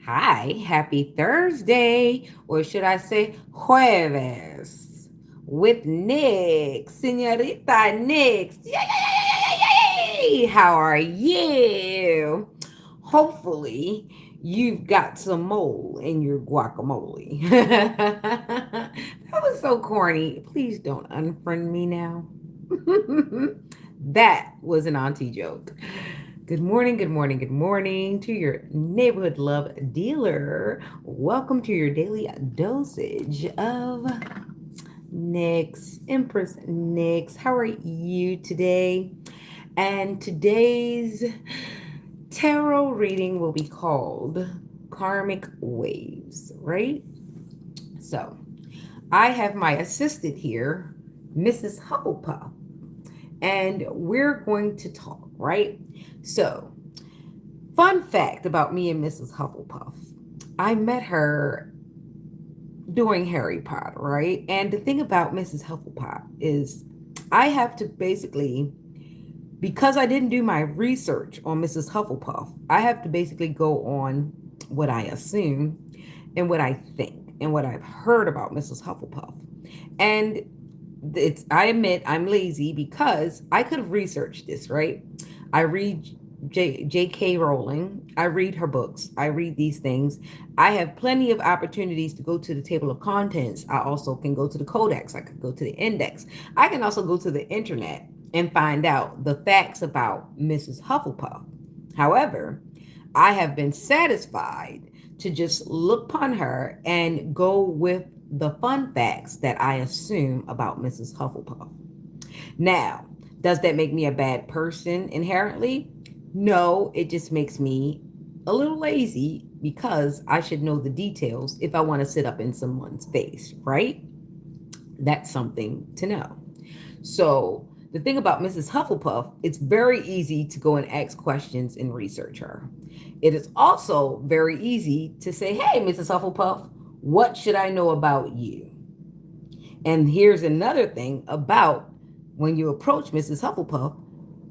Hi, happy Thursday, or should I say jueves, with Nick, Senorita Nix. Yay! How are you? Hopefully, you've got some mole in your guacamole. That was so corny. Please don't unfriend me now. That was an auntie joke. Good morning, good morning, good morning to your neighborhood love dealer. Welcome to your daily dosage of Nyx, Empress Nyx. How are you today? And today's tarot reading will be called Karmic Waves, right? So I have my assistant here, Mrs. Hufflepuff, and we're going to talk, right? So, fun fact about me and Mrs. Hufflepuff. I met her doing Harry Potter, right? And the thing about Mrs. Hufflepuff is I have to basically, because I didn't do my research on Mrs. Hufflepuff, I have to basically go on what I assume and what I think and what I've heard about Mrs. Hufflepuff. And I admit I'm lazy because I could have researched this, right? I read J.K. Rowling. I read her books. I read these things. I have plenty of opportunities to go to the table of contents. I also can go to the codex. I could go to the index. I can also go to the internet and find out the facts about Mrs. Hufflepuff. However, I have been satisfied to just look upon her and go with the fun facts that I assume about Mrs. Hufflepuff. Now, does that make me a bad person inherently? No, it just makes me a little lazy because I should know the details if I want to sit up in someone's face, right? That's something to know. So, the thing about Mrs. Hufflepuff, it's very easy to go and ask questions and research her. It is also very easy to say, hey, Mrs. Hufflepuff, what should I know about you? And here's another thing about when you approach Mrs. Hufflepuff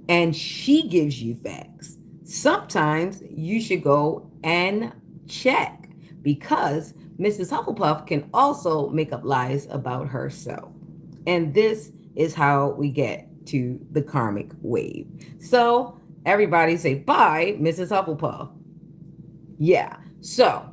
and she gives you facts. Sometimes you should go and check because Mrs. Hufflepuff can also make up lies about herself. And this is how we get to the karmic wave. So, everybody say bye, Mrs. Hufflepuff. Yeah. So,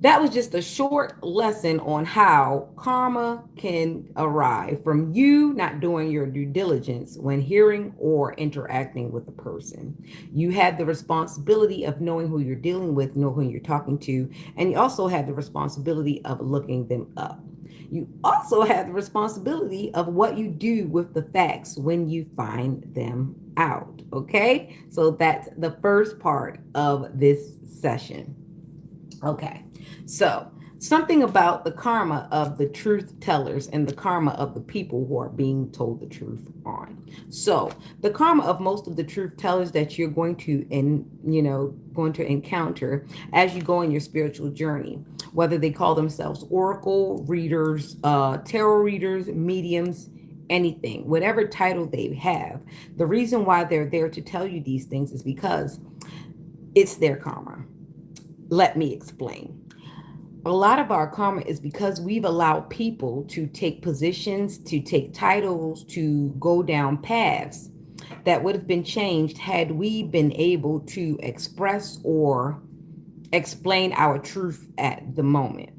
that was just a short lesson on how karma can arrive from you not doing your due diligence when hearing or interacting with a person. You have the responsibility of knowing who you're dealing with, know who you're talking to, and you also have the responsibility of looking them up. You also have the responsibility of what you do with the facts when you find them out. Okay, so that's the first part of this session. Okay. So, something about the karma of the truth tellers and the karma of the people who are being told the truth on. So, the karma of most of the truth tellers that you're going to going to encounter as you go on your spiritual journey, whether they call themselves oracle readers, tarot readers, mediums, anything, whatever title they have, the reason why they're there to tell you these things is because it's their karma. Let me explain. A lot of our karma is because we've allowed people to take positions, to take titles, to go down paths that would have been changed had we been able to express or explain our truth at the moment.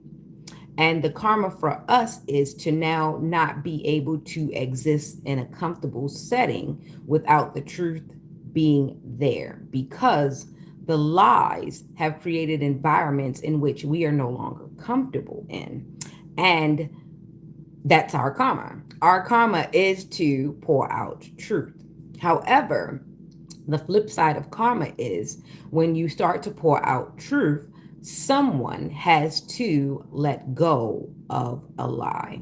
And the karma for us is to now not be able to exist in a comfortable setting without the truth being there because the lies have created environments in which we are no longer comfortable in. And that's our karma. Our karma is to pour out truth. However, the flip side of karma is when you start to pour out truth, someone has to let go of a lie.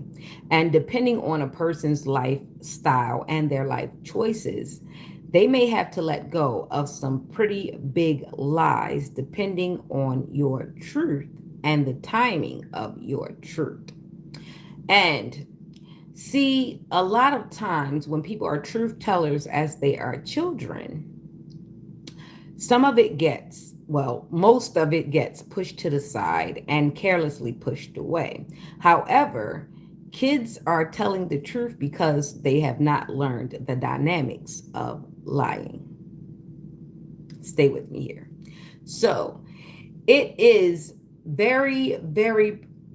And depending on a person's lifestyle and their life choices, they may have to let go of some pretty big lies depending on your truth and the timing of your truth. And see, a lot of times when people are truth tellers as they are children, some of it gets well, most of it gets pushed to the side and carelessly pushed away. However, kids are telling the truth because they have not learned the dynamics of lying. Stay with me here. So, it is a very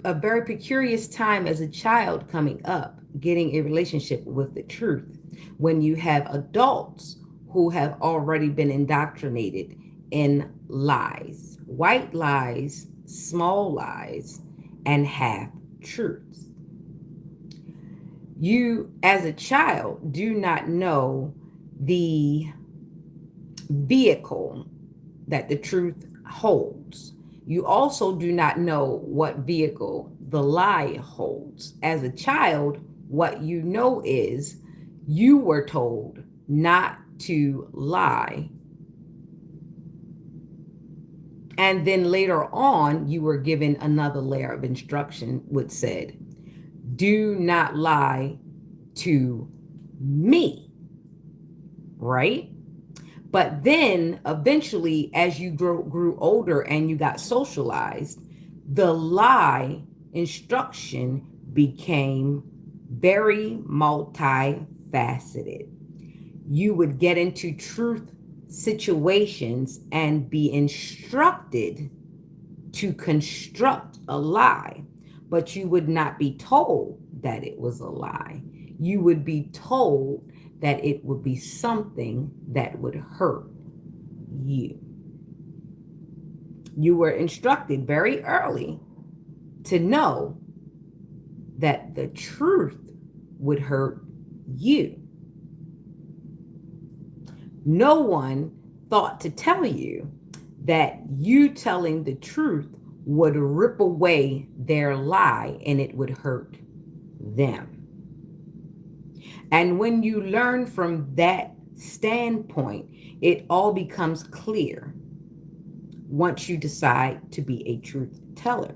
precarious time as a child coming up, getting a relationship with the truth. When you have adults who have already been indoctrinated in lies, white lies, small lies, and half truths. You, as a child, do not know the vehicle that the truth holds. You also do not know what vehicle the lie holds. As a child, what you know is you were told not to lie. And then later on, you were given another layer of instruction, which said, do not lie to me, right? But then eventually, as you grew older and you got socialized, the lie instruction became very multifaceted. You would get into truth situations and be instructed to construct a lie, but you would not be told that it was a lie. You would be told that it would be something that would hurt you. You were instructed very early to know that the truth would hurt you. No one thought to tell you that you telling the truth would rip away their lie and it would hurt them. And when you learn from that standpoint, it all becomes clear once you decide to be a truth teller.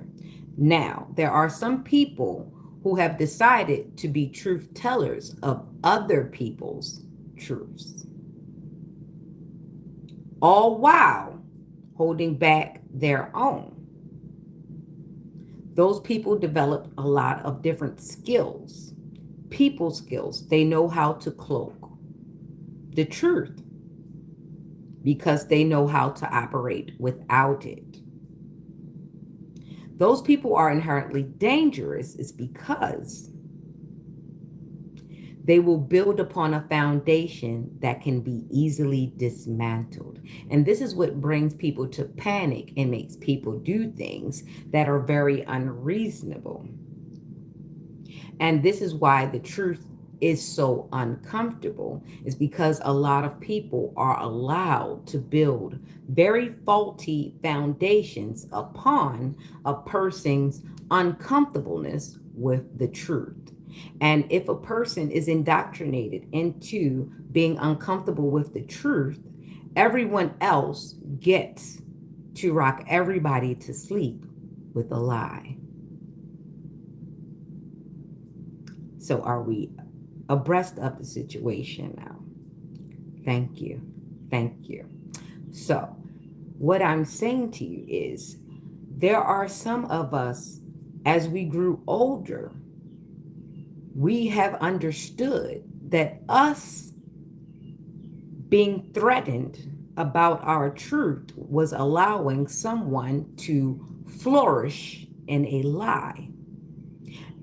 Now, there are some people who have decided to be truth tellers of other people's truths, all while holding back their own. Those people develop a lot of different skills, people skills. They know how to cloak the truth because they know how to operate without it. Those people are inherently dangerous is because they will build upon a foundation that can be easily dismantled. And this is what brings people to panic and makes people do things that are very unreasonable. And this is why the truth is so uncomfortable, is because a lot of people are allowed to build very faulty foundations upon a person's uncomfortableness with the truth. And if a person is indoctrinated into being uncomfortable with the truth, everyone else gets to rock everybody to sleep with a lie. So are we abreast of the situation now? Thank you. Thank you. So what I'm saying to you is there are some of us, as we grew older, we have understood that us being threatened about our truth was allowing someone to flourish in a lie.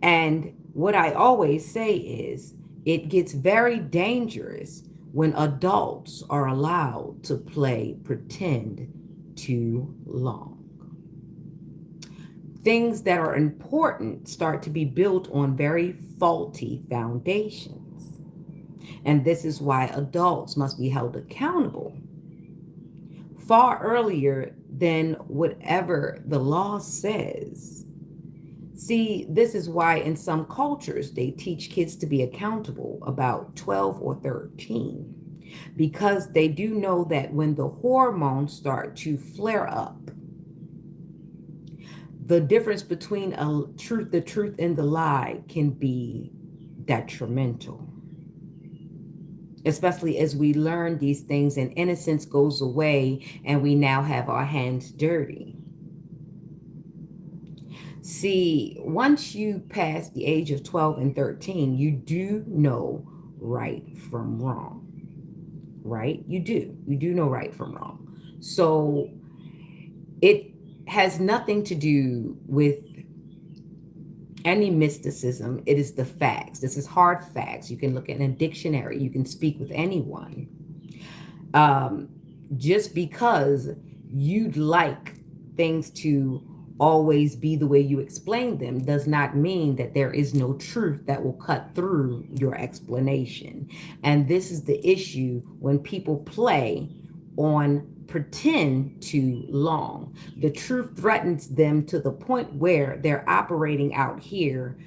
And what I always say is it gets very dangerous when adults are allowed to play pretend too long. Things that are important start to be built on very faulty foundations. And this is why adults must be held accountable far earlier than whatever the law says. See, this is why in some cultures they teach kids to be accountable about 12 or 13, because they do know that when the hormones start to flare up, the difference between the truth and the lie can be detrimental. especially as we learn these things and innocence goes away and we now have our hands dirty. See, once you pass the age of 12 and 13, you do know right from wrong, right? You do know right from wrong. So it has nothing to do with any mysticism. It is the facts. This is hard facts. You can look at a dictionary, you can speak with anyone. um, just because you'd like things to always be the way you explain them does not mean that there is no truth that will cut through your explanation. And this is the issue when people play on pretend too long. The truth threatens them to the point where they're operating out here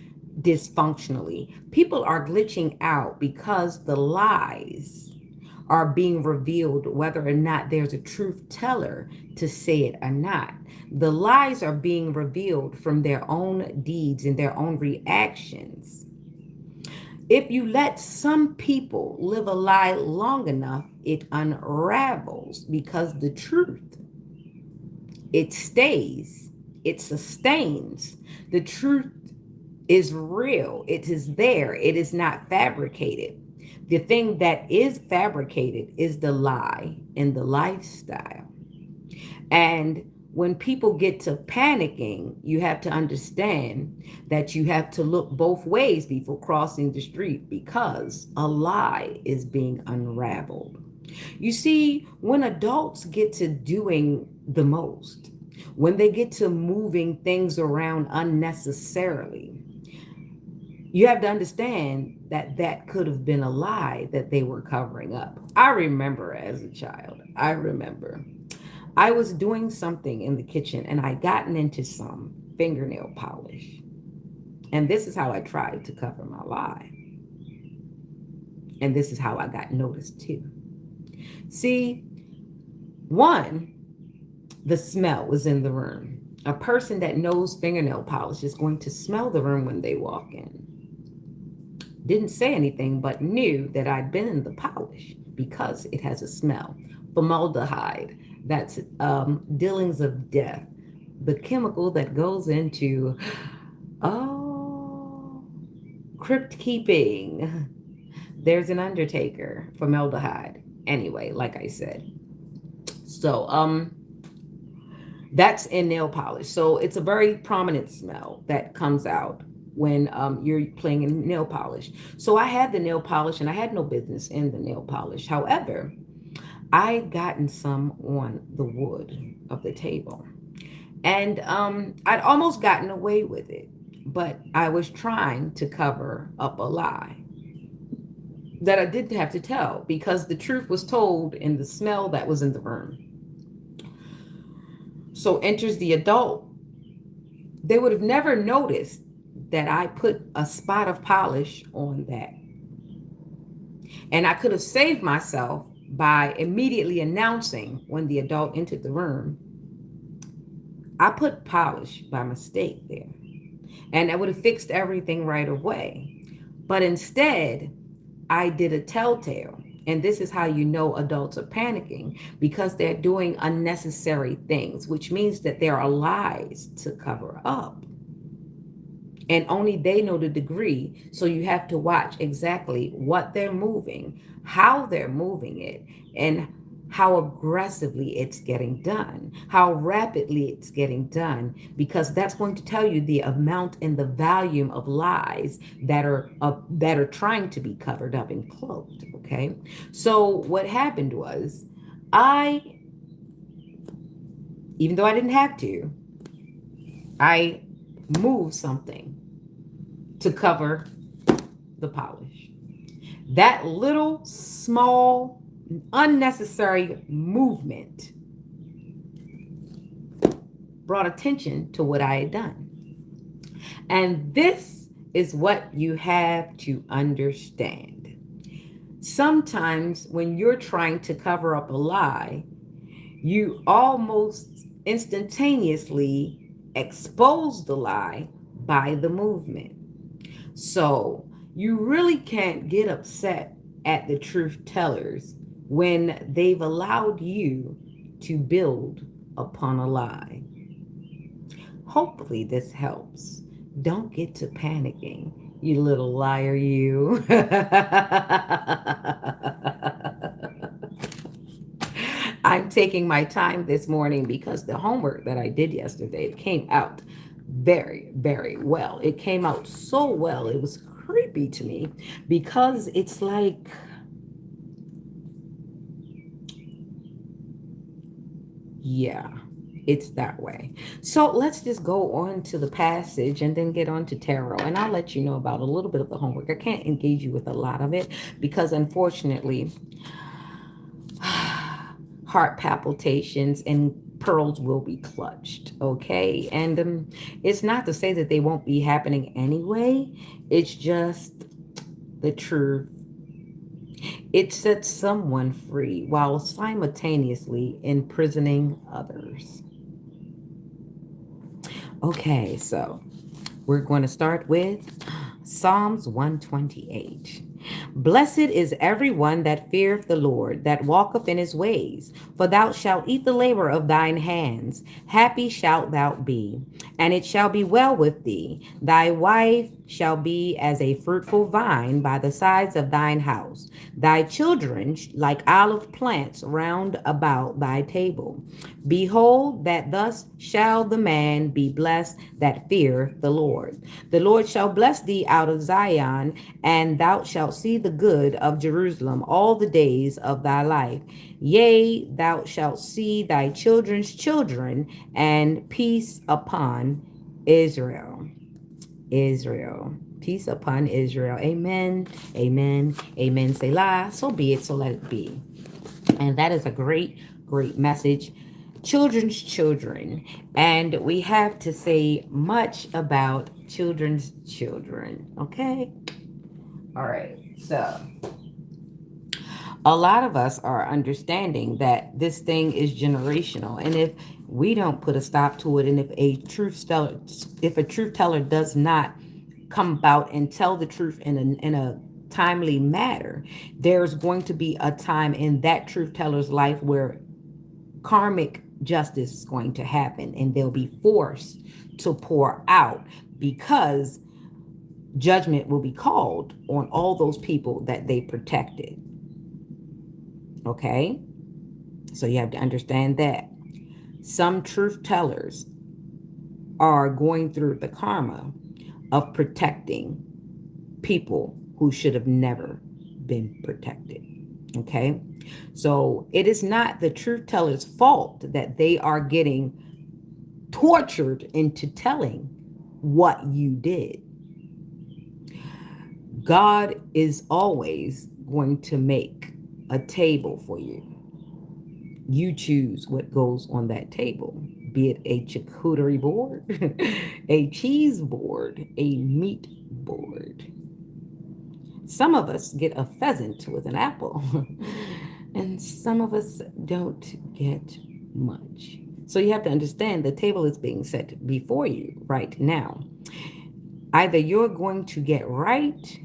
dysfunctionally. People are glitching out because the lies are being revealed, whether or not there's a truth teller to say it or not. The lies are being revealed from their own deeds and their own reactions. If you let some people live a lie long enough, it unravels because the truth, it stays, it sustains. The truth is real, it is there, it is not fabricated. The thing that is fabricated is the lie and the lifestyle. And when people get to panicking, you have to understand that you have to look both ways before crossing the street because a lie is being unraveled. You see, when adults get to doing the most, when they get to moving things around unnecessarily, you have to understand that that could have been a lie that they were covering up. I remember as a child, I was doing something in the kitchen and I gotten into some fingernail polish. And this is how I tried to cover my lie. And this is how I got noticed too. See, one, the smell was in the room. A person that knows fingernail polish is going to smell the room when they walk in. Didn't say anything, but knew that I'd been in the polish because it has a smell. Formaldehyde, that's dealings of death, the chemical that goes into, oh, crypt keeping. There's an undertaker, formaldehyde. Anyway, like I said. So, that's in nail polish. So it's a very prominent smell that comes out when you're playing in nail polish. So I had the nail polish and I had no business in the nail polish. However, I had gotten some on the wood of the table. And I'd almost gotten away with it, but I was trying to cover up a lie that I didn't have to tell because the truth was told in the smell that was in the room. So enters the adult. They would have never noticed that I put a spot of polish on that. And I could have saved myself by immediately announcing when the adult entered the room, I put polish by mistake there. And I would have fixed everything right away. But instead, I did a telltale. And this is how you know adults are panicking because they're doing unnecessary things, which means that there are lies to cover up. And only they know the degree. So you have to watch exactly what they're moving, how they're moving it, and how aggressively it's getting done, how rapidly it's getting done, because that's going to tell you the amount and the volume of lies that are trying to be covered up and cloaked. Okay, so what happened was, even though I didn't have to, I moved something to cover the polish. That little small unnecessary movement brought attention to what I had done. And this is what you have to understand. Sometimes when you're trying to cover up a lie, you almost instantaneously expose the lie by the movement. So you really can't get upset at the truth tellers when they've allowed you to build upon a lie. Hopefully, this helps. Don't get to panicking, you little liar, you. I'm taking my time this morning because the homework that I did yesterday came out very, very well. It came out so well. It was creepy to me because it's like, yeah, it's that way. So let's just go on to the passage and then get on to tarot. And I'll let you know about a little bit of the homework. I can't engage you with a lot of it because unfortunately, heart palpitations and pearls will be clutched. Okay. And it's not to say that they won't be happening anyway, it's just the truth. It sets someone free while simultaneously imprisoning others. Okay, so we're going to start with Psalms 128. Blessed is everyone that feareth the Lord, that walketh in his ways. For thou shalt eat the labor of thine hands. Happy shalt thou be, and it shall be well with thee. Thy wife shall be as a fruitful vine by the sides of thine house. Thy children like olive plants round about thy table. Behold, that thus shall the man be blessed that feareth the Lord. The Lord shall bless thee out of Zion, and thou shalt see the good of Jerusalem all the days of thy life. Yea, thou shalt see thy children's children, and peace upon Israel. Israel. Peace upon Israel. Amen. Amen. Amen. Selah. So be it. So let it be. And that is a great, great message. Children's children. And we have to say much about children's children. Okay? All right. So a lot of us are understanding that this thing is generational. And if we don't put a stop to it, and if a truth teller does not come about and tell the truth in a timely manner, there's going to be a time in that truth teller's life where karmic justice is going to happen, and they'll be forced to pour out because judgment will be called on all those people that they protected. Okay? So you have to understand that. Some truth tellers are going through the karma of protecting people who should have never been protected. Okay? So it is not the truth teller's fault that they are getting tortured into telling what you did. God is always going to make a table for you. You choose what goes on that table, be it a charcuterie board, a cheese board, a meat board. Some of us get a pheasant with an apple, and some of us don't get much. So you have to understand the table is being set before you right now. Either you're going to get right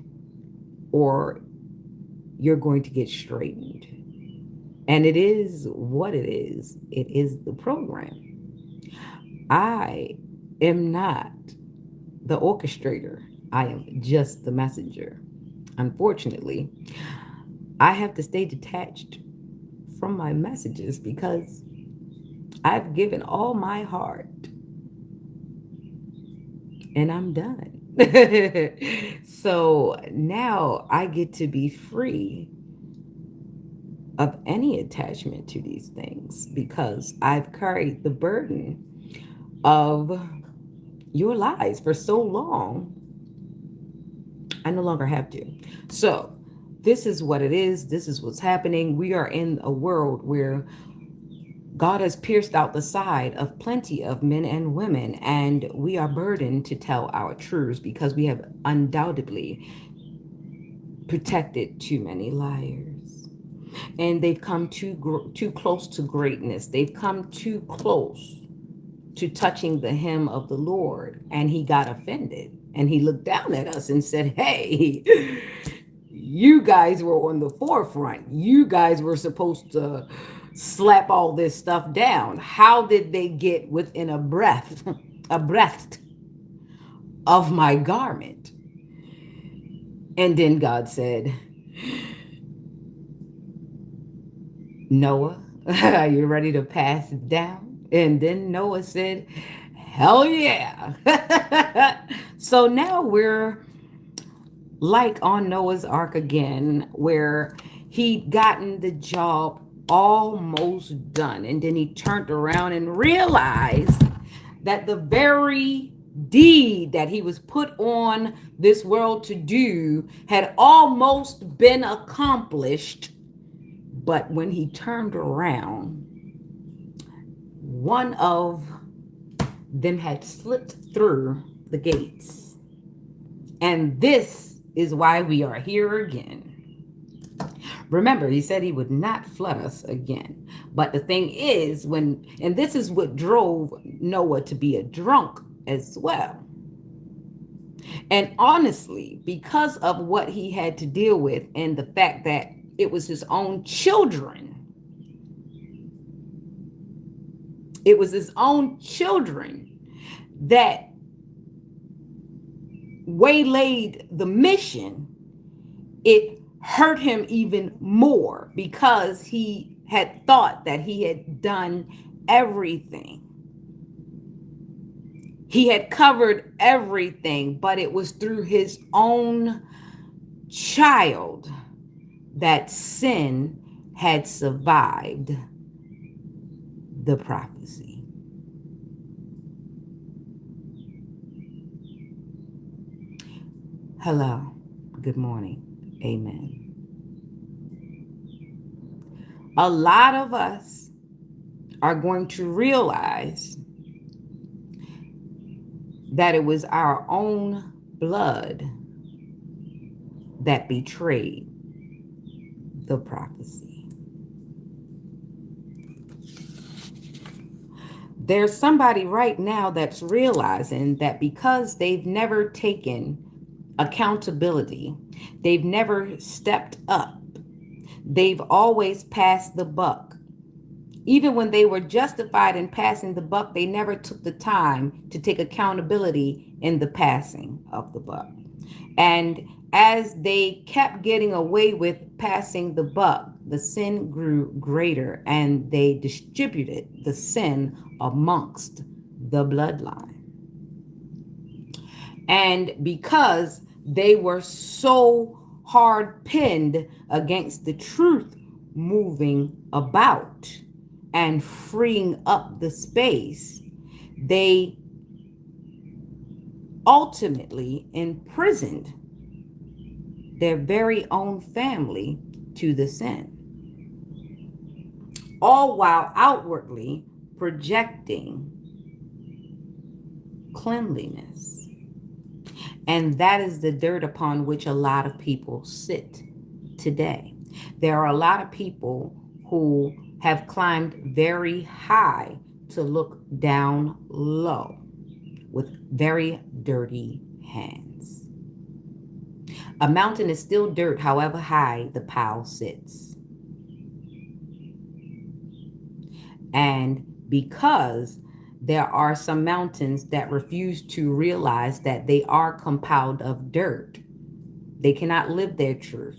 or you're going to get straightened. And it is what it is. It is the program. I am not the orchestrator. I am just the messenger. Unfortunately, I have to stay detached from my messages because I've given all my heart and I'm done. So now I get to be free of any attachment to these things because I've carried the burden of your lives for so long. I no longer have to. So this is what it is. This is what's happening. We are in a world where God has pierced out the side of plenty of men and women, and we are burdened to tell our truths because we have undoubtedly protected too many liars. And they've come too close to greatness. They've come too close to touching the hem of the Lord, and he got offended. And he looked down at us and said, hey, You guys were on the forefront. You guys were supposed to slap all this stuff down. How did they get within a breath, a breath of my garment? And then God said, Noah, are you ready to pass it down? And then Noah said, hell yeah. So now we're like on Noah's Ark again, where he'd gotten the job almost done. And then he turned around and realized that the very deed that he was put on this world to do had almost been accomplished. But when he turned around, one of them had slipped through the gates. And this is why we are here again. Remember, he said he would not flood us again. But the thing is, and this is what drove Noah to be a drunk as well. And honestly, because of what he had to deal with and the fact that it was his own children, that waylaid the mission, it hurt him even more because he had thought that he had done everything. He had covered everything, but it was through his own child that sin had survived the prophecy. Hello, good morning, amen. A lot of us are going to realize that it was our own blood that betrayed the prophecy. There's somebody right now that's realizing that because they've never taken accountability, they've never stepped up, they've always passed the buck. Even when they were justified in passing the buck, they never took the time to take accountability in the passing of the buck. And as they kept getting away with passing the buck, the sin grew greater and they distributed the sin amongst the bloodline. And because they were so hard pinned against the truth moving about and freeing up the space, they ultimately imprisoned their very own family to the sin, all while outwardly projecting cleanliness. And that is the dirt upon which a lot of people sit today. There are a lot of people who have climbed very high to look down low with very dirty hands. A mountain is still dirt, however high the pile sits. And because there are some mountains that refuse to realize that they are compiled of dirt, they cannot live their truth.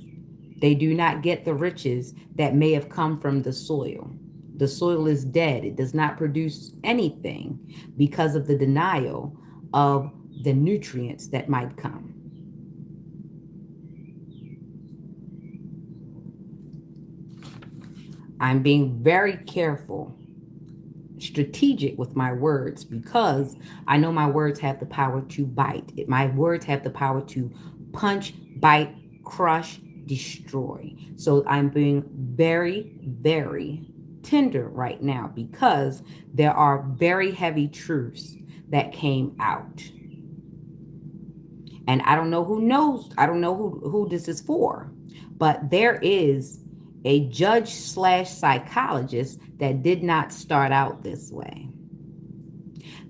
They do not get the riches that may have come from the soil. The soil is dead. It does not produce anything because of the denial of the nutrients that might come. I'm being very careful, strategic with my words, because I know my words have the power to bite. My words have the power to punch, bite, crush, destroy. So I'm being very, very tender right now because there are very heavy truths that came out. And I don't know who knows, I don't know who this is for, but there is a judge / psychologist that did not start out this way.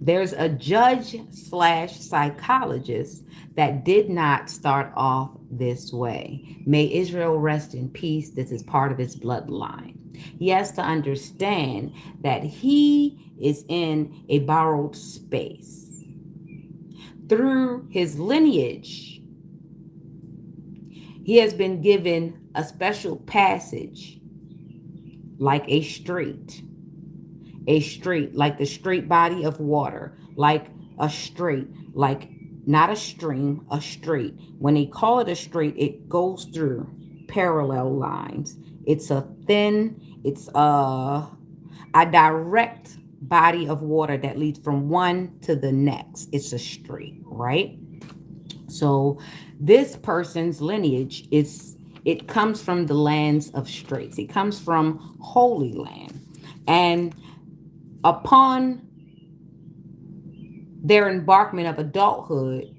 There's a judge / psychologist that did not start off this way. May Israel rest in peace. This is part of his bloodline. He has to understand that he is in a borrowed space. Through his lineage, he has been given a special passage like a straight, like the straight body of water, like a straight, like not a stream, a straight. When they call it a straight, it goes through parallel lines. It's a thin, it's a direct body of water that leads from one to the next. It's a straight, right? So this person's lineage is, it comes from the lands of straights. It comes from Holy Land. And upon their embarkment of adulthood,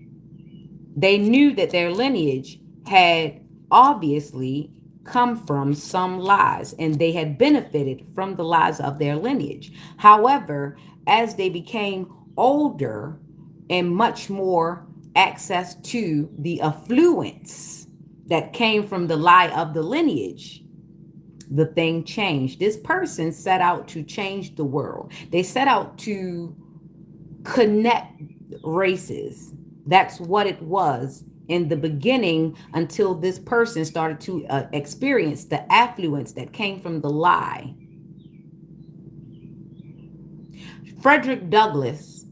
they knew that their lineage had obviously come from some lies and they had benefited from the lies of their lineage. However, as they became older and much more access to the affluence that came from the lie of the lineage, the thing changed. This person set out to change the world. They set out to connect races. That's what it was in the beginning until this person started to experience the affluence that came from the lie. Frederick Douglass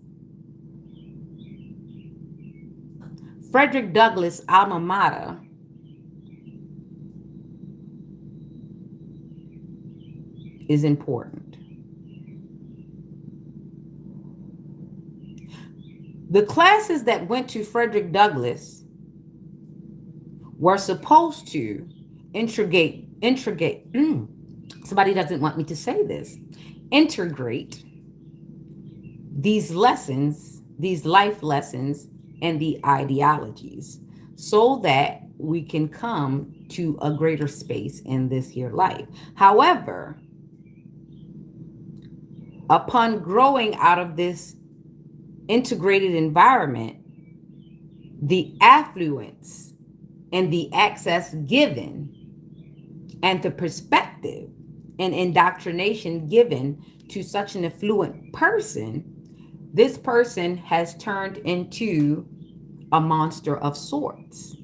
alma mater is important. The classes that went to Frederick Douglass were supposed to integrate, somebody doesn't want me to say this, integrate these lessons, these life lessons, and the ideologies so that we can come to a greater space in this here life. However, upon growing out of this integrated environment, the affluence and the access given and the perspective and indoctrination given to such an affluent person, this person has turned into a monster of sorts,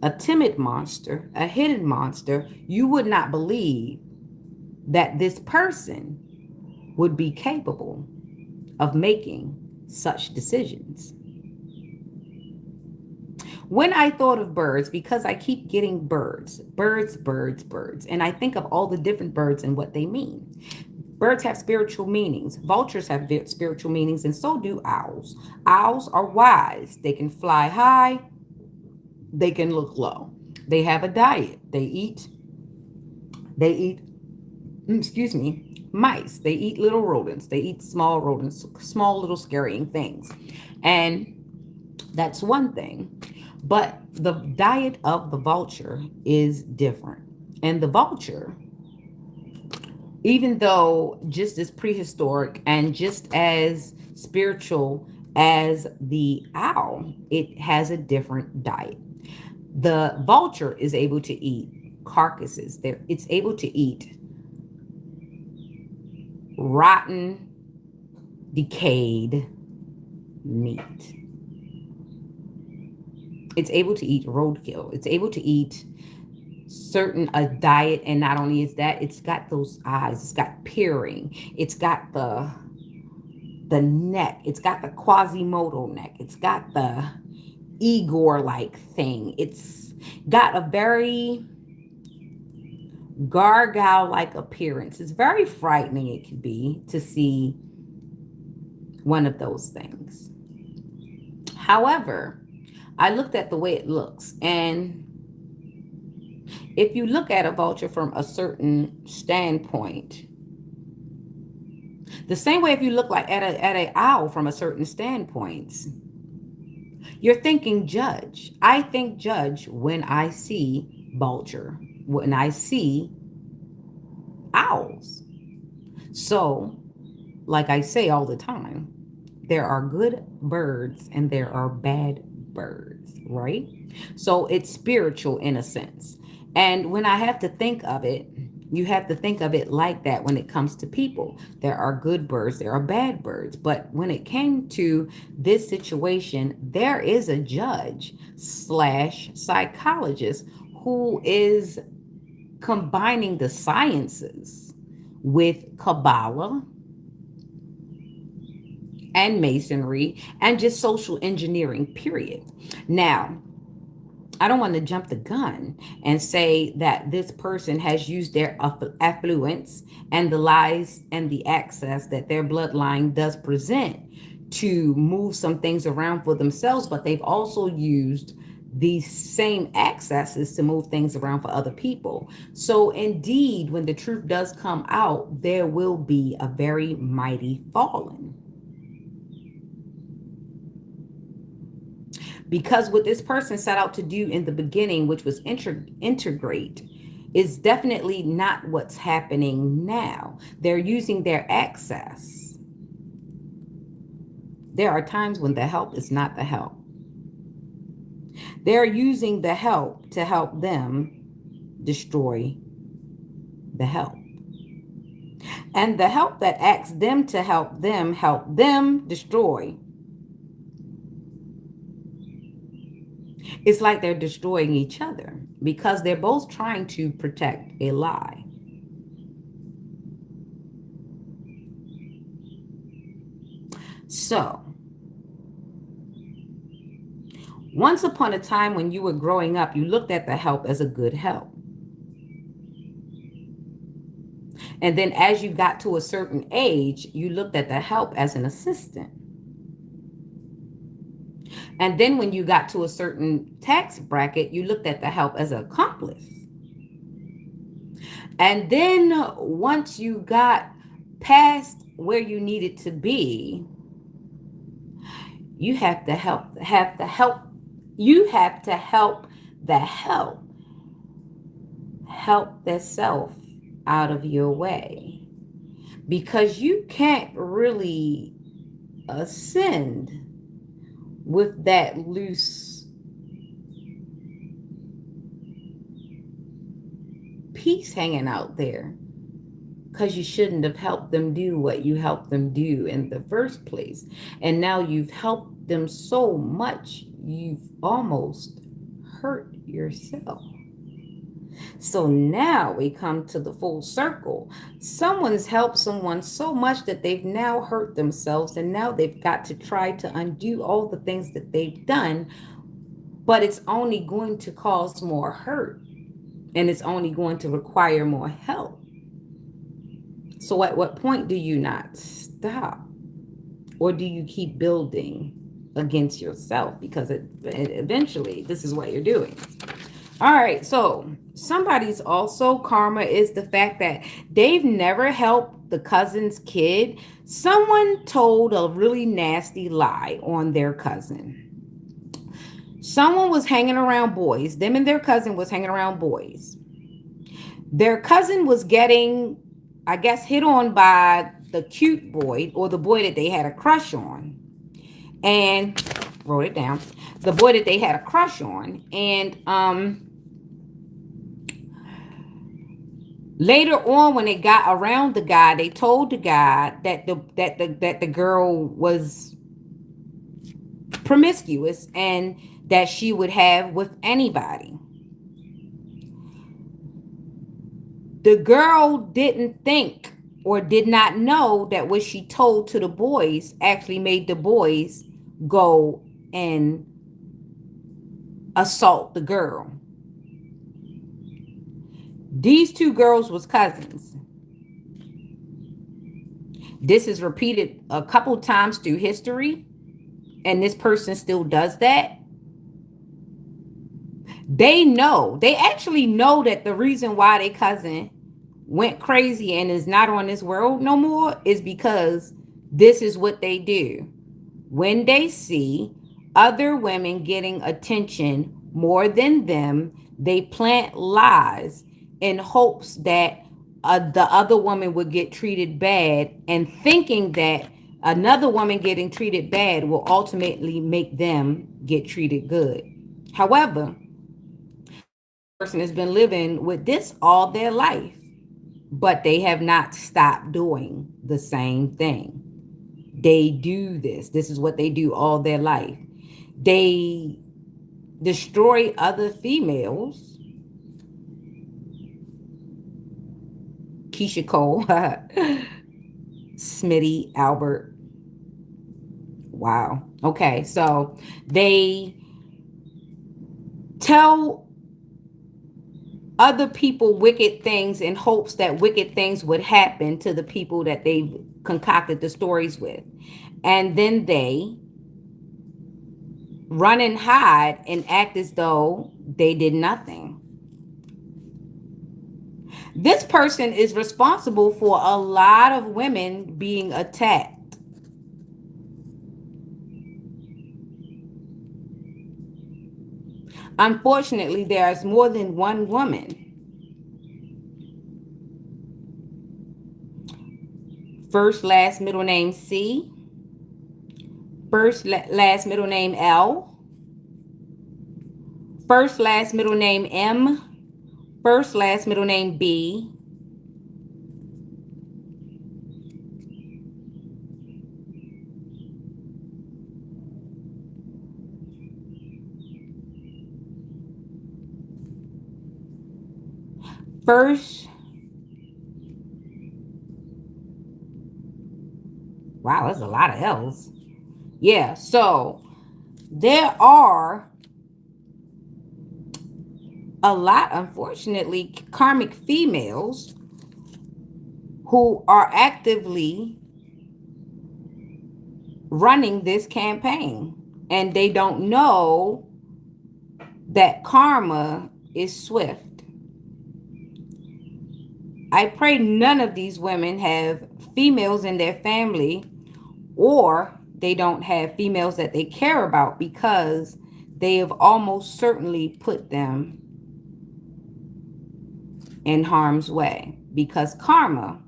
a timid monster, a hidden monster. You would not believe that this person would be capable of making such decisions. When I thought of birds, because I keep getting birds, and I think of all the different birds and what they mean. Birds have spiritual meanings. Vultures have spiritual meanings, and so do owls. Owls are wise. They can fly high. They can look low. They have a diet. They eat, mice. They eat little rodents. They eat small rodents, small little scurrying things. And that's one thing. But the diet of the vulture is different. And the vulture, even though just as prehistoric and just as spiritual as the owl, it has a different diet. The vulture is able to eat carcasses. It's able to eat rotten, decayed meat. It's able to eat roadkill. It's able to eat a diet, and not only is that, it's got those eyes, it's got peering, it's got the neck, it's got the Quasimodo neck, it's got the Igor like thing, it's got a very gargoyle like appearance. It's very frightening, it can be, to see one of those things. However, I looked at the way it looks, and if you look at a vulture from a certain standpoint, the same way if you look like at an owl from a certain standpoint, you're thinking judge. I think judge when I see vulture, when I see owls. So, like I say all the time, there are good birds and there are bad birds, right? So it's spiritual in a sense. And when I have to think of it, you have to think of it like that when it comes to people. There are good birds, there are bad birds. But when it came to this situation, there is a judge slash psychologist who is combining the sciences with Kabbalah and masonry and just social engineering, period. Now, I don't want to jump the gun and say that this person has used their affluence and the lies and the access that their bloodline does present to move some things around for themselves, but they've also used these same accesses to move things around for other people. So, indeed, when the truth does come out, there will be a very mighty falling. Because what this person set out to do in the beginning, which was integrate, is definitely not what's happening now. They're using their access. There are times when the help is not the help. They're using the help to help them destroy the help. And the help that asks them to help them destroy. It's like they're destroying each other because they're both trying to protect a lie. So, once upon a time when you were growing up, you looked at the help as a good help. And then as you got to a certain age, you looked at the help as an assistant. And then when you got to a certain tax bracket, you looked at the help as an accomplice. And then once you got past where you needed to be, you have to you have to help the help the self out of your way, because you can't really ascend with that loose piece hanging out there, because you shouldn't have helped them do what you helped them do in the first place. And now you've helped them so much, you've almost hurt yourself. So now we come to the full circle. Someone's helped someone so much that they've now hurt themselves, and now they've got to try to undo all the things that they've done, but it's only going to cause more hurt, and it's only going to require more help. So at what point do you not stop? Or do you keep building against yourself? Because eventually this is what you're doing. All right, so somebody's also karma is the fact that they've never helped the cousin's kid. Someone told a really nasty lie on their cousin. Someone was hanging around boys. Them and their cousin was hanging around boys. Their cousin was getting, I guess, hit on by the cute boy, or the boy that they had a crush on. And wrote it down. The boy that they had a crush on. And later on, when they got around the guy, they told the guy that the girl was promiscuous and that she would have with anybody. The girl didn't think or did not know that what she told to the boys actually made the boys go and assault the girl. These two girls was cousins. This is repeated a couple times through history, and this person still does that. They actually know that the reason why their cousin went crazy and is not on this world no more is because this is what they do. When they see other women getting attention more than them, they plant lies in hopes that the other woman would get treated bad, and thinking that Another woman getting treated bad will ultimately make them get treated good. However, person has been living with this all their life, but they have not stopped doing the same thing. They do this. This is what they do all their life. They destroy other females. Keisha Cole, Smitty, Albert. Wow. Okay, so they tell other people wicked things in hopes that wicked things would happen to the people that they've concocted the stories with. And then they run and hide and act as though they did nothing. This person is responsible for a lot of women being attacked. Unfortunately, there's more than one woman. First, last, middle name C. First, last, middle name L. First, last, middle name M. First, last, middle name B. First, wow, that's a lot of L's. Yeah, so there are a lot, unfortunately, karmic females who are actively running this campaign, and they don't know that karma is swift. I pray none of these women have females in their family, or they don't have females that they care about, because they have almost certainly put them in harm's way, because karma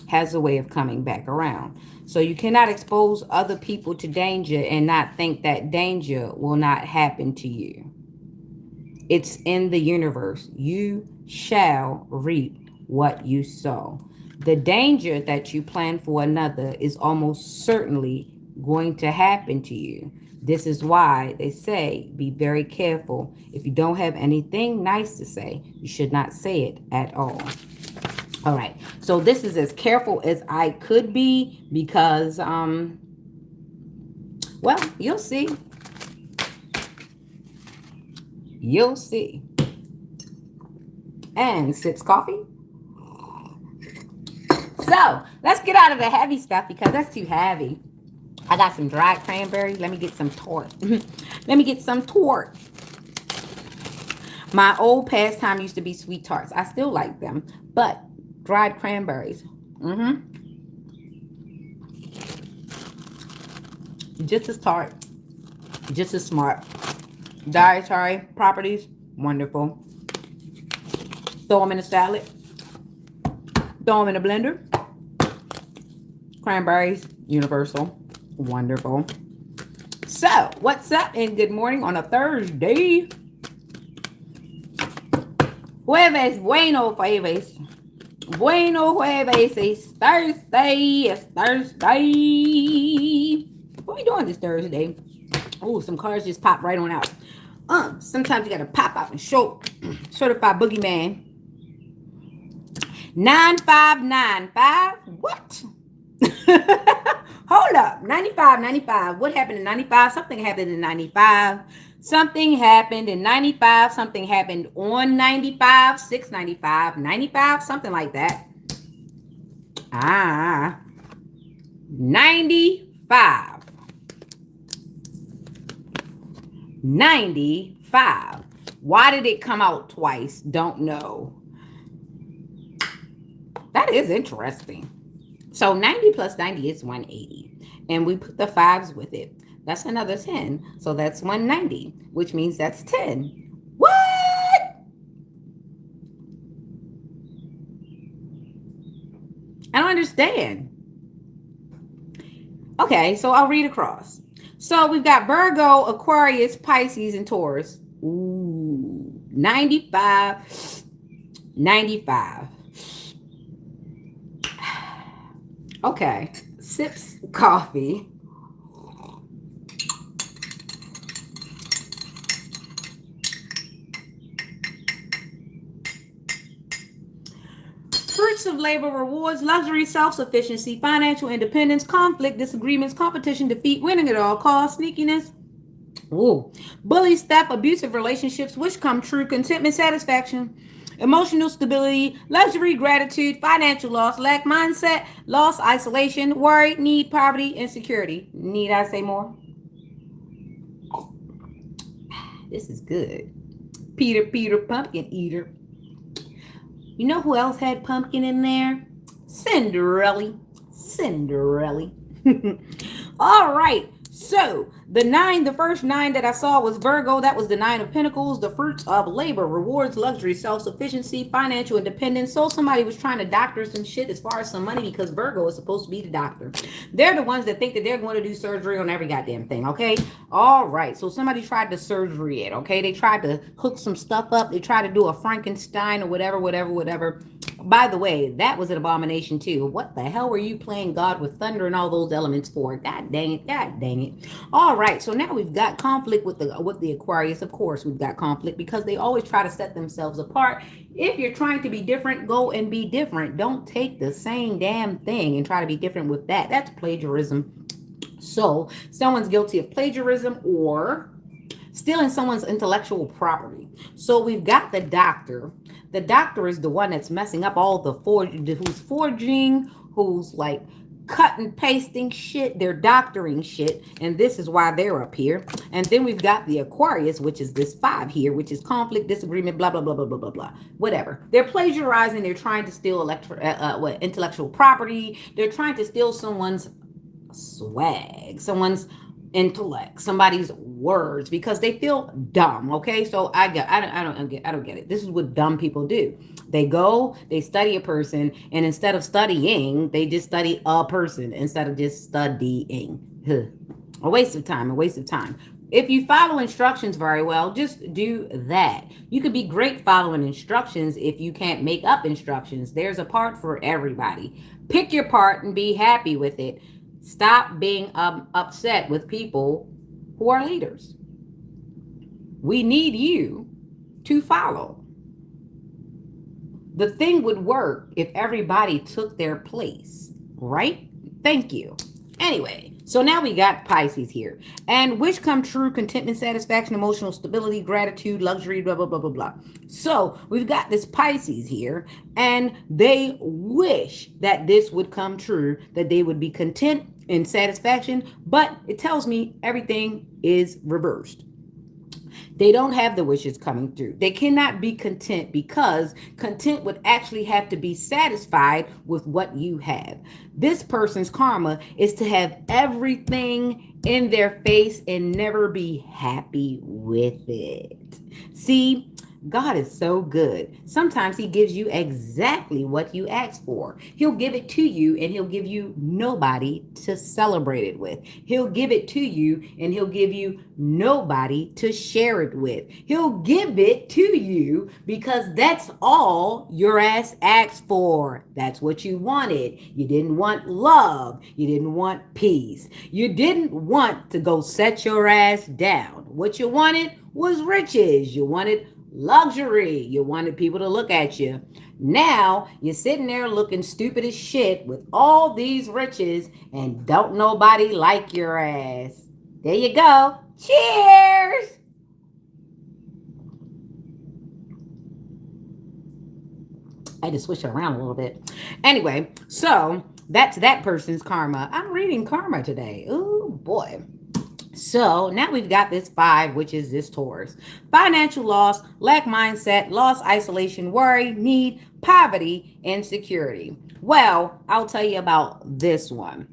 has a way of coming back around. So you cannot expose other people to danger and not think that danger will not happen to you. It's in the universe. You shall reap what you sow. The danger that you plan for another is almost certainly going to happen to you. This is why they say be very careful. If you don't have anything nice to say, you should not say it at all. All right. So this is as careful as I could be because, well, you'll see. You'll see. And sips coffee. So let's get out of the heavy stuff because that's too heavy. I got some dried cranberries. Let me get some tort. Let me get some tort. My old pastime used to be sweet tarts. I still like them, but dried cranberries. Just as tart. Just as smart. Dietary properties, wonderful. Throw them in a salad. Throw them in a blender. Cranberries, universal, wonderful. So, what's up and good morning on a Thursday? Jueves, bueno jueves. Bueno jueves, it's Thursday. It's Thursday. What are we doing this Thursday? Oh, some cars just popped right on out. Sometimes you gotta pop out and show certified boogeyman. 9595. What? Hold up. 95. What happened in 95? Something happened in 95. Something happened in 95. Something happened on 95, 695, 95, something like that. 95. 95. Why did it come out twice? Don't know. That is interesting. So 90 plus 90 is 180. And we put the fives with it. That's another 10. So that's 190, which means that's 10. What? I don't understand. Okay, so I'll read across. So we've got Virgo, Aquarius, Pisces, and Taurus. Ooh, 95, 95. Okay, sips coffee. Fruits of labor, rewards, luxury, self-sufficiency, financial independence, conflict, disagreements, competition, defeat, winning at all costs, sneakiness. Ooh. Bully, theft, abusive relationships, which come true, contentment, satisfaction, emotional stability, luxury, gratitude, financial loss, lack mindset, loss, isolation, worry, need, poverty, insecurity. Need I say more? This is good. Peter, pumpkin eater. You know who else had pumpkin in there? Cinderella. Cinderella. All right. So the first nine that I saw was Virgo. That was the nine of pentacles, the fruits of labor, rewards, luxury, self-sufficiency, financial independence. So somebody was trying to doctor some shit as far as some money because Virgo is supposed to be the doctor. They're the ones that think that they're going to do surgery on every goddamn thing. Okay. All right. So somebody tried to surgery it. Okay. They tried to hook some stuff up. They tried to do a Frankenstein or whatever. By the way, that was an abomination too. What the hell were you playing God with thunder and all those elements for? God dang it. God dang it. All right. So now we've got conflict with the Aquarius. Of course, we've got conflict because they always try to set themselves apart. If you're trying to be different, go and be different. Don't take the same damn thing and try to be different with that. That's plagiarism. So someone's guilty of plagiarism or stealing someone's intellectual property. So we've got the doctor. The doctor is the one that's messing up all the who's forging, who's like cut and pasting shit. They're doctoring shit, and this is why they're up here. And then we've got the Aquarius, which is this 5 here, which is conflict, disagreement, blah blah blah blah blah blah blah. Whatever. They're plagiarizing. They're trying to steal intellectual property. They're trying to steal someone's swag, someone's intellect, somebody's words because they feel dumb. Okay, so I don't get it. This is what dumb people do. They study a person, and instead of studying, they just study a person instead of just studying. A waste of time. If you follow instructions very well, just do that. You could be great following instructions if you can't make up instructions. There's a part for everybody. Pick your part and be happy with it. Stop being upset with people who are leaders. We need you to follow. The thing would work if everybody took their place, right? Thank you. Anyway, so now we got Pisces here. And which come true, contentment, satisfaction, emotional stability, gratitude, luxury, blah, blah, blah, blah, blah. So we've got this Pisces here, and they wish that this would come true, that they would be content and satisfaction, but it tells me everything is reversed. They don't have the wishes coming through. They cannot be content because content would actually have to be satisfied with what you have. This person's karma is to have everything in their face and never be happy with it. See, God is so good. Sometimes he gives you exactly what you ask for. He'll give it to you and he'll give you nobody to celebrate it with. He'll give it to you and he'll give you nobody to share it with. He'll give it to you because that's all your ass asked for. That's what you wanted. You didn't want love. You didn't want peace. You didn't want to go set your ass down. What you wanted was riches. You wanted luxury. You wanted people to look at you. Now you're sitting there looking stupid as shit with all these riches and don't nobody like your ass. There you go. Cheers. I had to switch it around a little bit. Anyway, so that's that person's karma. I'm reading karma today. Oh boy. So now we've got this 5, which is this Taurus. Financial loss, lack mindset, loss, isolation, worry, need, poverty, insecurity. Well, I'll tell you about this one.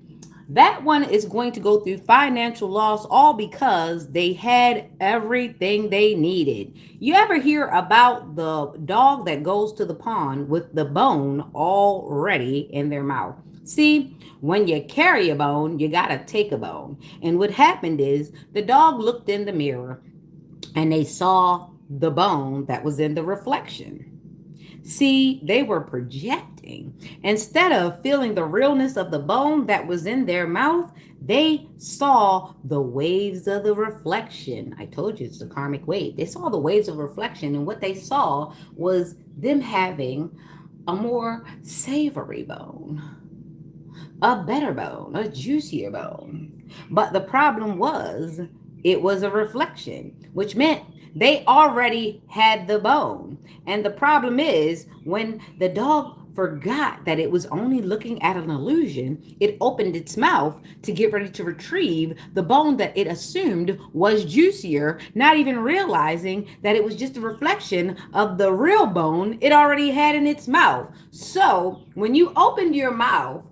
That one is going to go through financial loss all because they had everything they needed. You ever hear about the dog that goes to the pond with the bone already in their mouth? See, when you carry a bone, you gotta take a bone. And what happened is the dog looked in the mirror and they saw the bone that was in the reflection. See, they were projecting. Instead of feeling the realness of the bone that was in their mouth, they saw the waves of the reflection. I told you it's a karmic wave. They saw the waves of reflection, and what they saw was them having a more savory bone, a better bone, a juicier bone. But the problem was it was a reflection, which meant they already had the bone. And the problem is when the dog forgot that it was only looking at an illusion, it opened its mouth to get ready to retrieve the bone that it assumed was juicier, not even realizing that it was just a reflection of the real bone it already had in its mouth. So when you opened your mouth,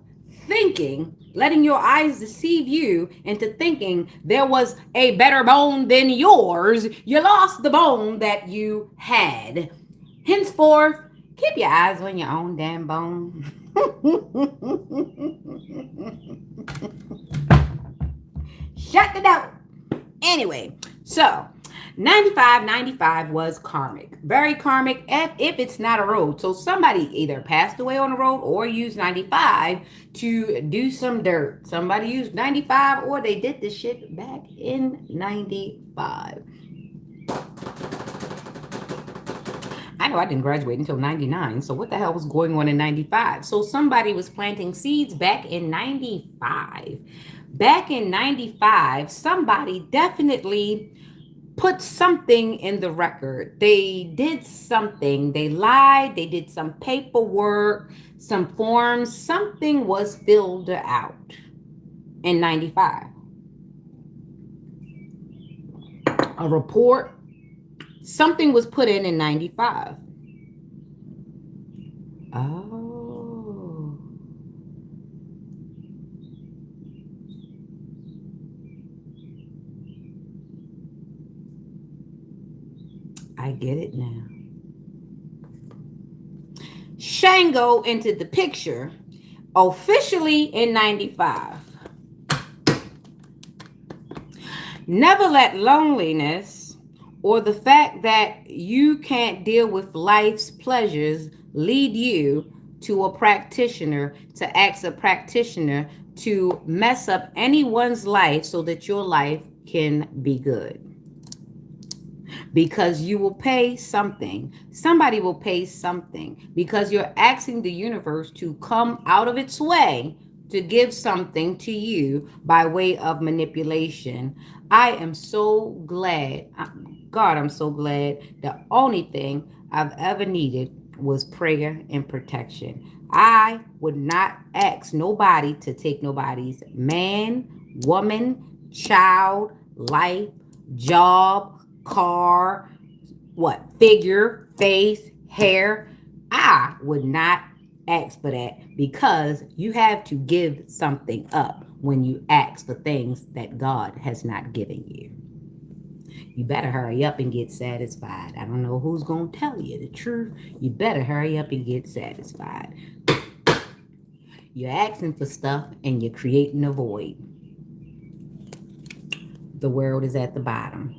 thinking, letting your eyes deceive you into thinking there was a better bone than yours, you lost the bone that you had. Henceforth, keep your eyes on your own damn bone. Shut the door. Anyway, so 95 was karmic. Very karmic if it's not a road. So somebody either passed away on the road or used 95 to do some dirt. Somebody used 95 or they did this shit back in 95. I know I didn't graduate until 99. So what the hell was going on in 95? So somebody was planting seeds back in 95. Back in 95, somebody definitely put something in the record. They did something. They lied. They did some paperwork, some forms. Something was filled out in 95. A report. Something was put in 95. Oh. I get it now. Shango entered the picture officially in 95. Never let loneliness or the fact that you can't deal with life's pleasures lead you to a practitioner, to ask a practitioner to mess up anyone's life so that your life can be good. Because you will pay something. Somebody will pay something because you're asking the universe to come out of its way to give something to you by way of manipulation. I am so glad. God, I'm so glad. The only thing I've ever needed was prayer and protection. I would not ask nobody to take nobody's man, woman, child, life, job, car, figure, face, hair. I would not ask for that because you have to give something up when you ask for things that God has not given you. You better hurry up and get satisfied. I don't know who's going to tell you the truth. You better hurry up and get satisfied. You're asking for stuff and you're creating a void. The world is at the bottom.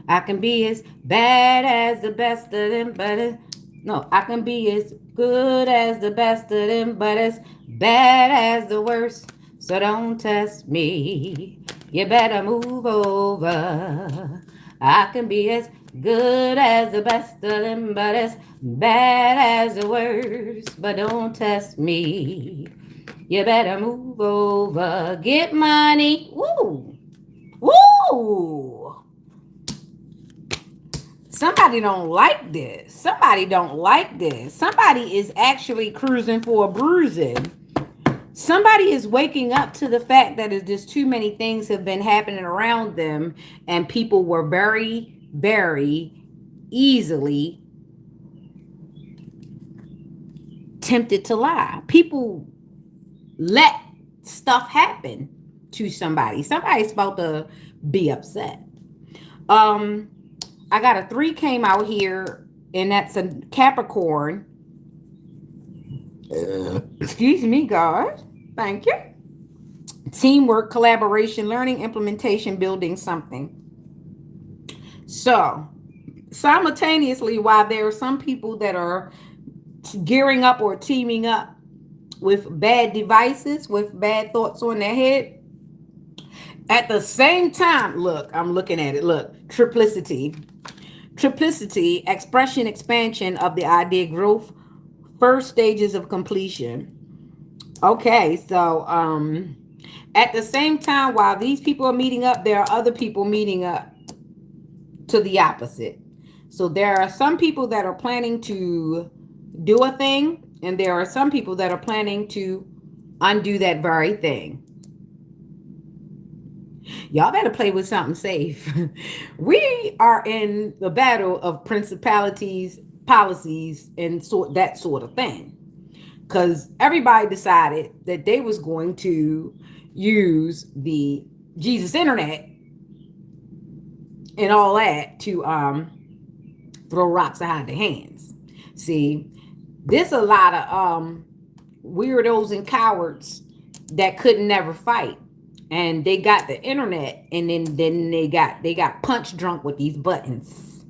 I can be as bad as the best of them, but I can be as good as the best of them, but as bad as the worst. So don't test me. You better move over. I can be as good as the best of them, but as bad as the worst. But don't test me. You better move over. Get money. Woo. Woo. Somebody don't like this. Somebody don't like this. Somebody is actually cruising for a bruising. Somebody is waking up to the fact that just too many things have been happening around them and people were very, very easily tempted to lie. People let stuff happen to somebody. Somebody's about to be upset. Um, I got a 3 came out here, and that's a Capricorn. Excuse me, God. Thank you. Teamwork, collaboration, learning, implementation, building something. So, simultaneously, while there are some people that are gearing up or teaming up with bad devices, with bad thoughts on their head, at the same time, look, I'm looking at it. Look, triplicity. Triplicity, expression, expansion of the idea, growth, first stages of completion. Okay, so at the same time, while these people are meeting up, there are other people meeting up to the opposite. So there are some people that are planning to do a thing, and there are some people that are planning to undo that very thing. Y'all better play with something safe. We are in the battle of principalities, policies, and that sort of thing. Because everybody decided that they was going to use the Jesus internet and all that to throw rocks and hide their hands. See, there's a lot of weirdos and cowards that couldn't never fight, and they got the internet, and then they got punch drunk with these buttons.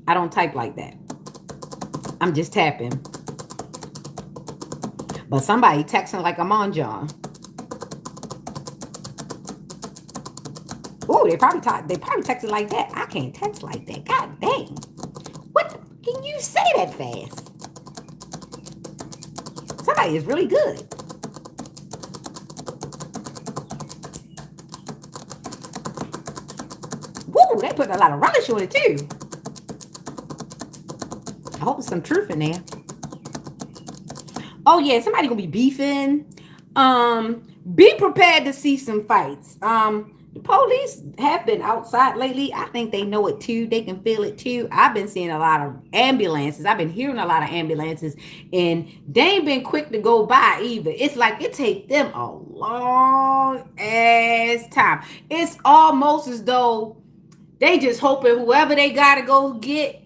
I don't type like that. I'm just tapping. But somebody texting like I'm on John. Oh, they probably texted like that. I can't text like that. God dang. What can you say that fast? Somebody is really good. Woo, they put a lot of relish on it too. I hope there's some truth in there. Oh yeah, somebody gonna be beefing. Be prepared to see some fights. The police have been outside lately. I think they know it too. They can feel it too. I've been seeing a lot of ambulances. I've been hearing a lot of ambulances, and they ain't been quick to go by either. It's like it take them a long ass time. It's almost as though they just hoping whoever they gotta go get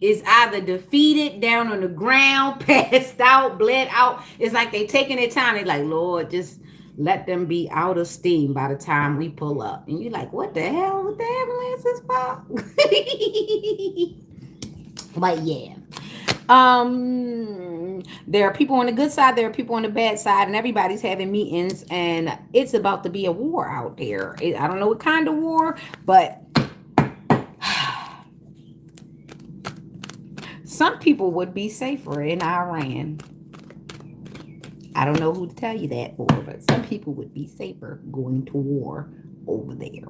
is either defeated, down on the ground, passed out, bled out. It's like they taking their time. They like, Lord, just let them be out of steam by the time we pull up. And you're like, what the hell with the ambulances for? But yeah. There are people on the good side, there are people on the bad side, and everybody's having meetings, and it's about to be a war out there. I don't know what kind of war, but some people would be safer in Iran. I don't know who to tell you that for, but some people would be safer going to war over there.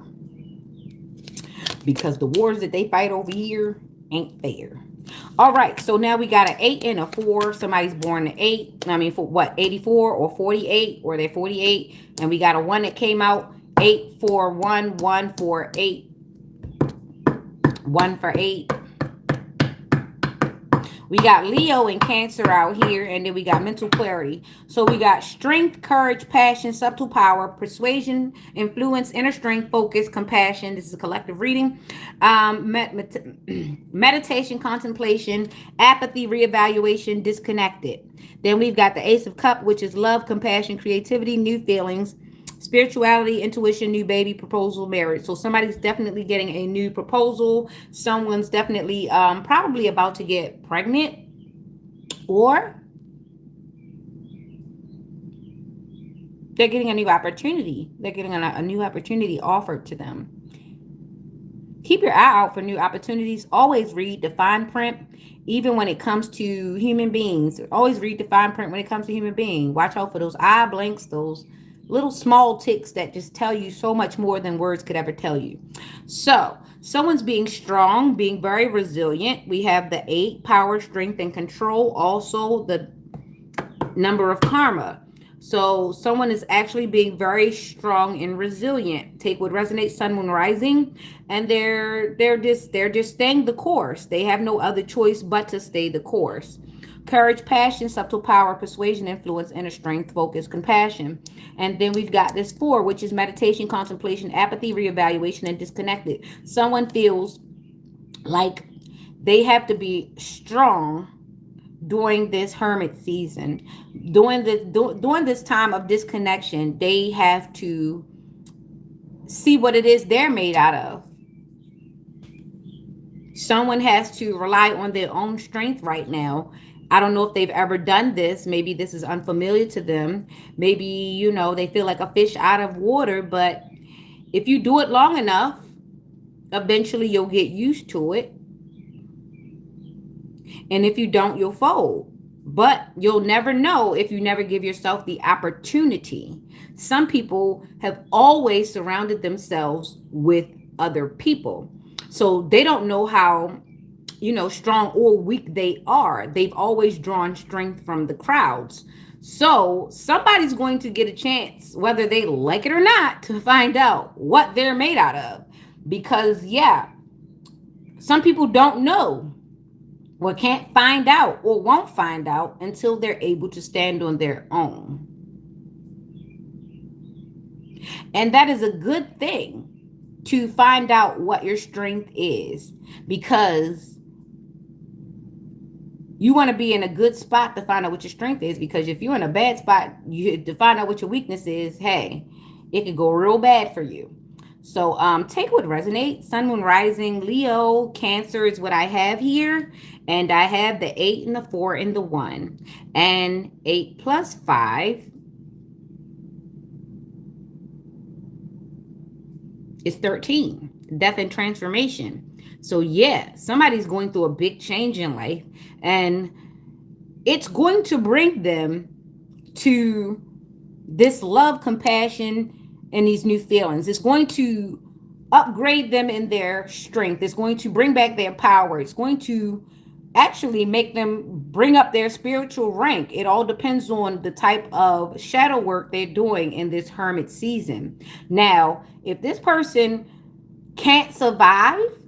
Because the wars that they fight over here ain't fair. All right, so now we got an 8 and a 4. Somebody's born at 8. I mean, for what, 84 or 48, or they're 48. And we got a 1 that came out, 8 for 1, 1 for 8, 1 for 8. We got Leo and Cancer out here, and then we got mental clarity. So we got strength, courage, passion, subtle power, persuasion, influence, inner strength, focus, compassion. This is a collective reading. Meditation, contemplation, apathy, reevaluation, disconnected. Then we've got the Ace of Cups, which is love, compassion, creativity, new feelings, spirituality, intuition, new baby, proposal, marriage. So somebody's definitely getting a new proposal. Someone's definitely probably about to get pregnant, or they're getting a new opportunity. They're getting a new opportunity offered to them. Keep your eye out for new opportunities. Always read the fine print, even when it comes to human beings. Always read the fine print when it comes to human beings. Watch out for those eye blinks, those little small ticks that just tell you so much more than words could ever tell you. So someone's being strong, being very resilient. We have the 8, power, strength, and control. Also the number of karma. So someone is actually being very strong and resilient. Take what resonates, sun, moon, rising, and they're just staying the course. They have no other choice but to stay the course. Courage, passion, subtle power, persuasion, influence, inner strength, focus, compassion. And then we've got this four, which is meditation, contemplation, apathy, reevaluation, and disconnected. Someone feels like they have to be strong during this hermit season, during this time of disconnection. They have to see what it is they're made out of. Someone has to rely on their own strength right now. I don't know if they've ever done this. Maybe this is unfamiliar to them. Maybe, they feel like a fish out of water, but if you do it long enough, eventually you'll get used to it. And if you don't, you'll fold. But you'll never know if you never give yourself the opportunity. Some people have always surrounded themselves with other people. So they don't know how, strong or weak they are. They've always drawn strength from the crowds. So somebody's going to get a chance, whether they like it or not, to find out what they're made out of. Because, yeah, some people don't know or can't find out or won't find out until they're able to stand on their own. And that is a good thing, to find out what your strength is, because you want to be in a good spot to find out what your strength is. Because if you're in a bad spot, you to find out what your weakness is, hey, it could go real bad for you. So take what resonates. Sun, moon, rising, Leo, Cancer is what I have here. And I have the 8 and the 4 and the 1. And 8 plus 5 is 13. Death and transformation. So yeah, somebody's going through a big change in life. And it's going to bring them to this love, compassion, and these new feelings. It's going to upgrade them in their strength. It's going to bring back their power. It's going to actually make them bring up their spiritual rank. It all depends on the type of shadow work they're doing in this hermit season. Now, if this person can't survive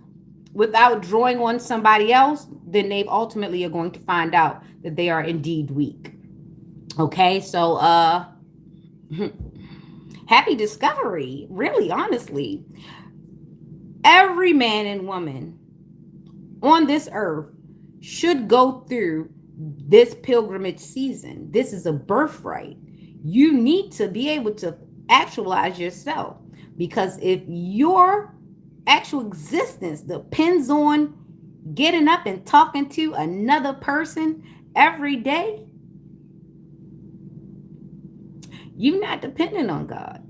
without drawing on somebody else, then they ultimately are going to find out that they are indeed weak. Okay, so happy discovery, really, honestly. Every man and woman on this earth should go through this pilgrimage season. This is a birthright. You need to be able to actualize yourself, because if your actual existence depends on getting up and talking to another person every day, you're not dependent on God.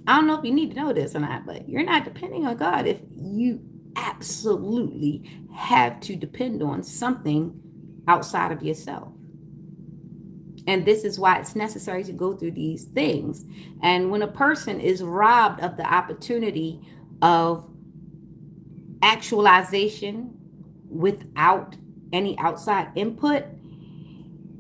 I don't know if you need to know this or not, but you're not depending on God if you absolutely have to depend on something outside of yourself. And this is why it's necessary to go through these things. And when a person is robbed of the opportunity of actualization without any outside input,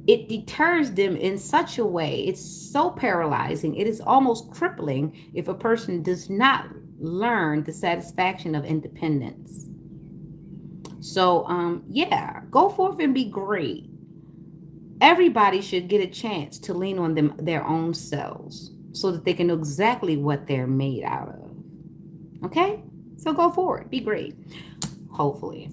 it deters them in such a way. It's so paralyzing. It is almost crippling if a person does not learn the satisfaction of independence. So, yeah, go forth and be great. Everybody should get a chance to lean on their own selves, so that they can know exactly what they're made out of. Okay? So go forward. Be great. Hopefully.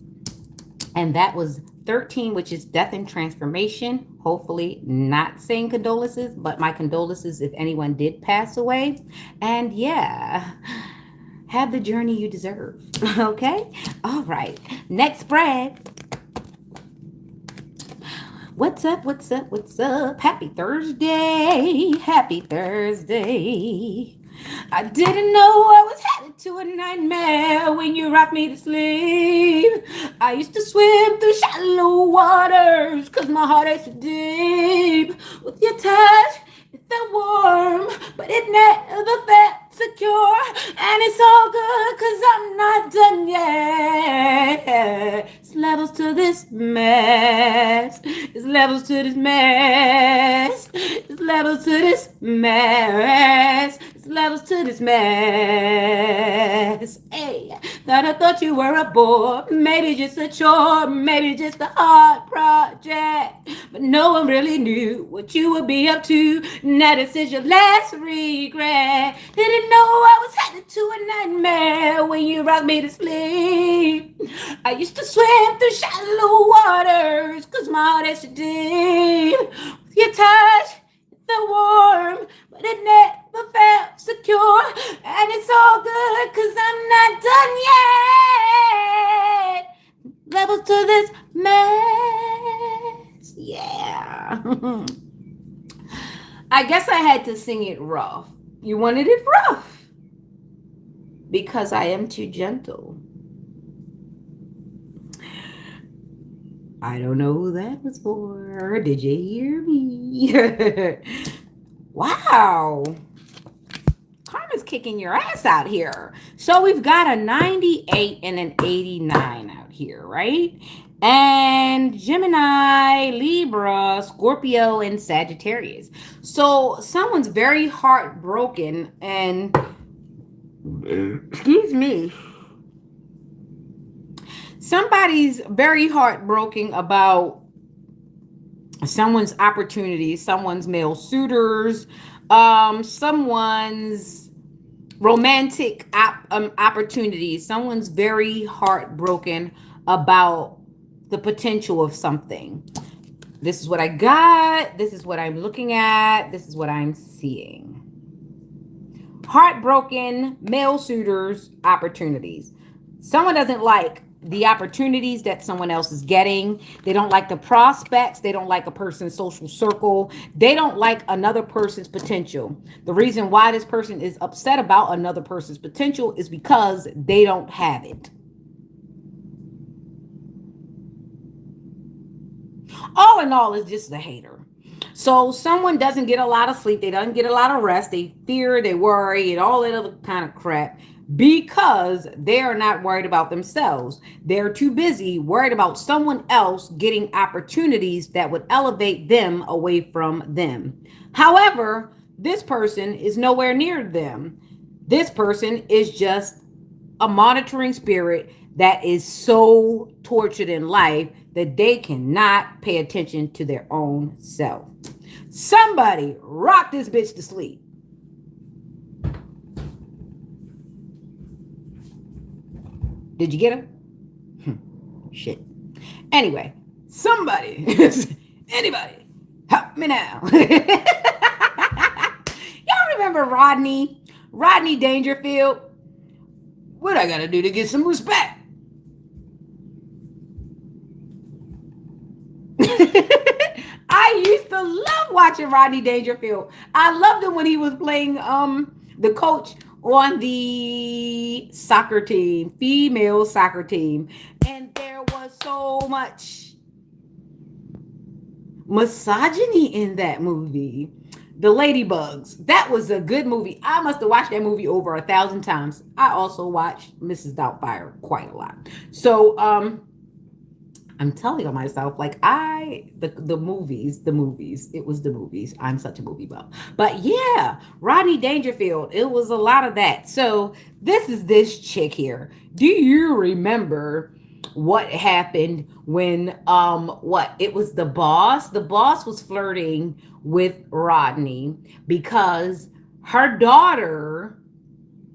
And that was 13, which is death and transformation. Hopefully not saying condolences, but my condolences if anyone did pass away. And yeah, have the journey you deserve. Okay? All right. Next spread. What's up? What's up? What's up? Happy Thursday. Happy Thursday. I didn't know I was headed to a nightmare when you rocked me to sleep. I used to swim through shallow waters cause my heart is so deep. With your touch, it felt warm, but it never felt secure, and it's all good because I'm not done yet. It's levels to this mess. It's levels to this mess. It's levels to this mess. It's levels to this mess. Hey, thought I thought you were a bore. Maybe just a chore. Maybe just a hard project. But no one really knew what you would be up to. Now this is your last regret. Didn't know I was headed to a nightmare when you rocked me to sleep. I used to swim through shallow waters, cause my heart is so deep. With your touch, the warm, but it never felt secure. And it's all good, cause I'm not done yet. Levels to this mess. Yeah. I guess I had to sing it rough. You wanted it rough because I am too gentle. I don't know who that was for. Did you hear me? Wow. Karma's kicking your ass out here. So we've got a 98 and an 89 out here, right? And Gemini, Libra, Scorpio, and Sagittarius. So someone's very heartbroken and, excuse me, somebody's very heartbroken about someone's opportunities, someone's male suitors, someone's romantic opportunities. Someone's very heartbroken about the potential of something. This is what I got. This is what I'm looking at. This is what I'm seeing. Heartbroken male suitors opportunities. Someone doesn't like the opportunities that someone else is getting. They don't like the prospects. They don't like a person's social circle. They don't like another person's potential. The reason why this person is upset about another person's potential is because they don't have it. All in all, it's just a hater. So someone doesn't get a lot of sleep. They don't get a lot of rest. They fear, they worry, and all that other kind of crap because they are not worried about themselves. They're too busy worried about someone else getting opportunities that would elevate them away from them. However, this person is nowhere near them. This person is just a monitoring spirit that is so tortured in life that they cannot pay attention to their own self. Somebody rock this bitch to sleep. Did you get him? Shit. Anyway, somebody, anybody, help me now. Y'all remember Rodney Dangerfield? What I gotta do to get some respect? I used to love watching Rodney Dangerfield. I loved him when he was playing the coach on the soccer team, female soccer team. And there was so much misogyny in that movie. The Ladybugs. That was a good movie. I must have watched that movie over 1,000 times. I also watched Mrs. Doubtfire quite a lot. So I'm telling myself, like the movies, it was the movies. I'm such a movie buff. But yeah, Rodney Dangerfield, it was a lot of that. So this is this chick here. Do you remember what happened when it was the boss? The boss was flirting with Rodney because her daughter,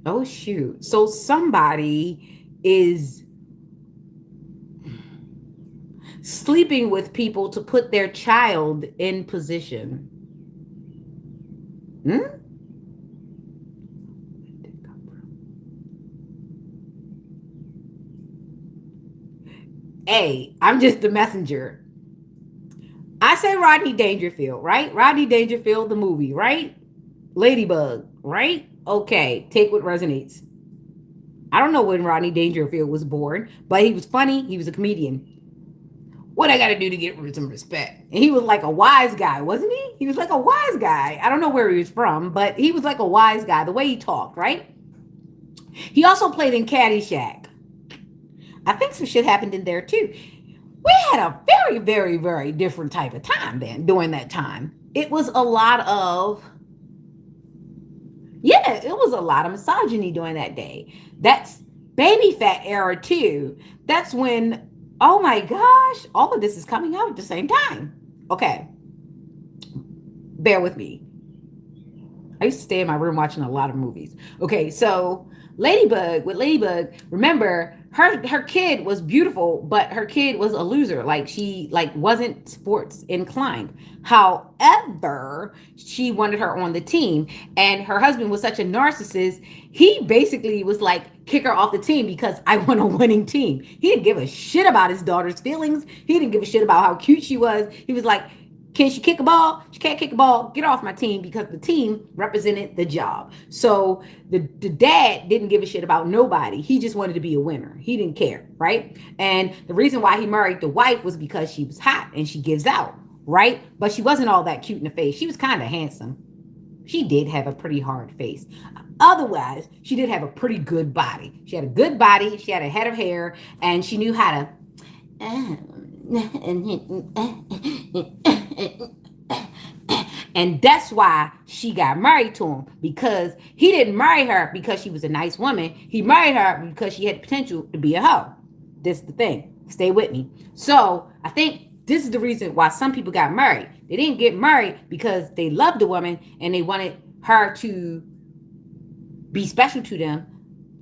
oh shoot. So somebody is sleeping with people to put their child in position. Hey, I'm just the messenger. I say Rodney Dangerfield, right? Rodney Dangerfield, the movie, right? Ladybug, right? Okay, take what resonates. I don't know when Rodney Dangerfield was born, but he was funny. He was a comedian. What I got to do to get some respect? And he was like a wise guy, wasn't he? He was like a wise guy. I don't know where he was from, but he was like a wise guy, the way he talked, right? He also played in Caddyshack. I think some shit happened in there too. We had a very, very, very different type of time then during that time. It was a lot of, yeah, it was a lot of misogyny during that day. That's baby fat era too. That's when, oh my gosh, all of this is coming out at the same time. Okay, bear with me. I used to stay in my room watching a lot of movies. Okay, so Ladybug, remember her kid was beautiful, but her kid was a loser. Like she wasn't sports inclined. However, she wanted her on the team, and her husband was such a narcissist. He basically was like, kick her off the team because I want a winning team. He didn't give a shit about his daughter's feelings. He didn't give a shit about how cute she was. He was like, can she kick a ball? She can't kick a ball. Get off my team, because the team represented the job. So the dad didn't give a shit about nobody. He just wanted to be a winner. He didn't care, right? And the reason why he married the wife was because she was hot and she gives out, right? But she wasn't all that cute in the face. She was kind of handsome. She did have a pretty hard face. Otherwise, she did have a pretty good body. She had a good body. She had a head of hair, and she knew how to and that's why she got married to him, because he didn't marry her because she was a nice woman. He married her because she had the potential to be a hoe. This is the thing. Stay with me. So I think this is the reason why some people got married. They didn't get married because they loved the woman and they wanted her to be special to them.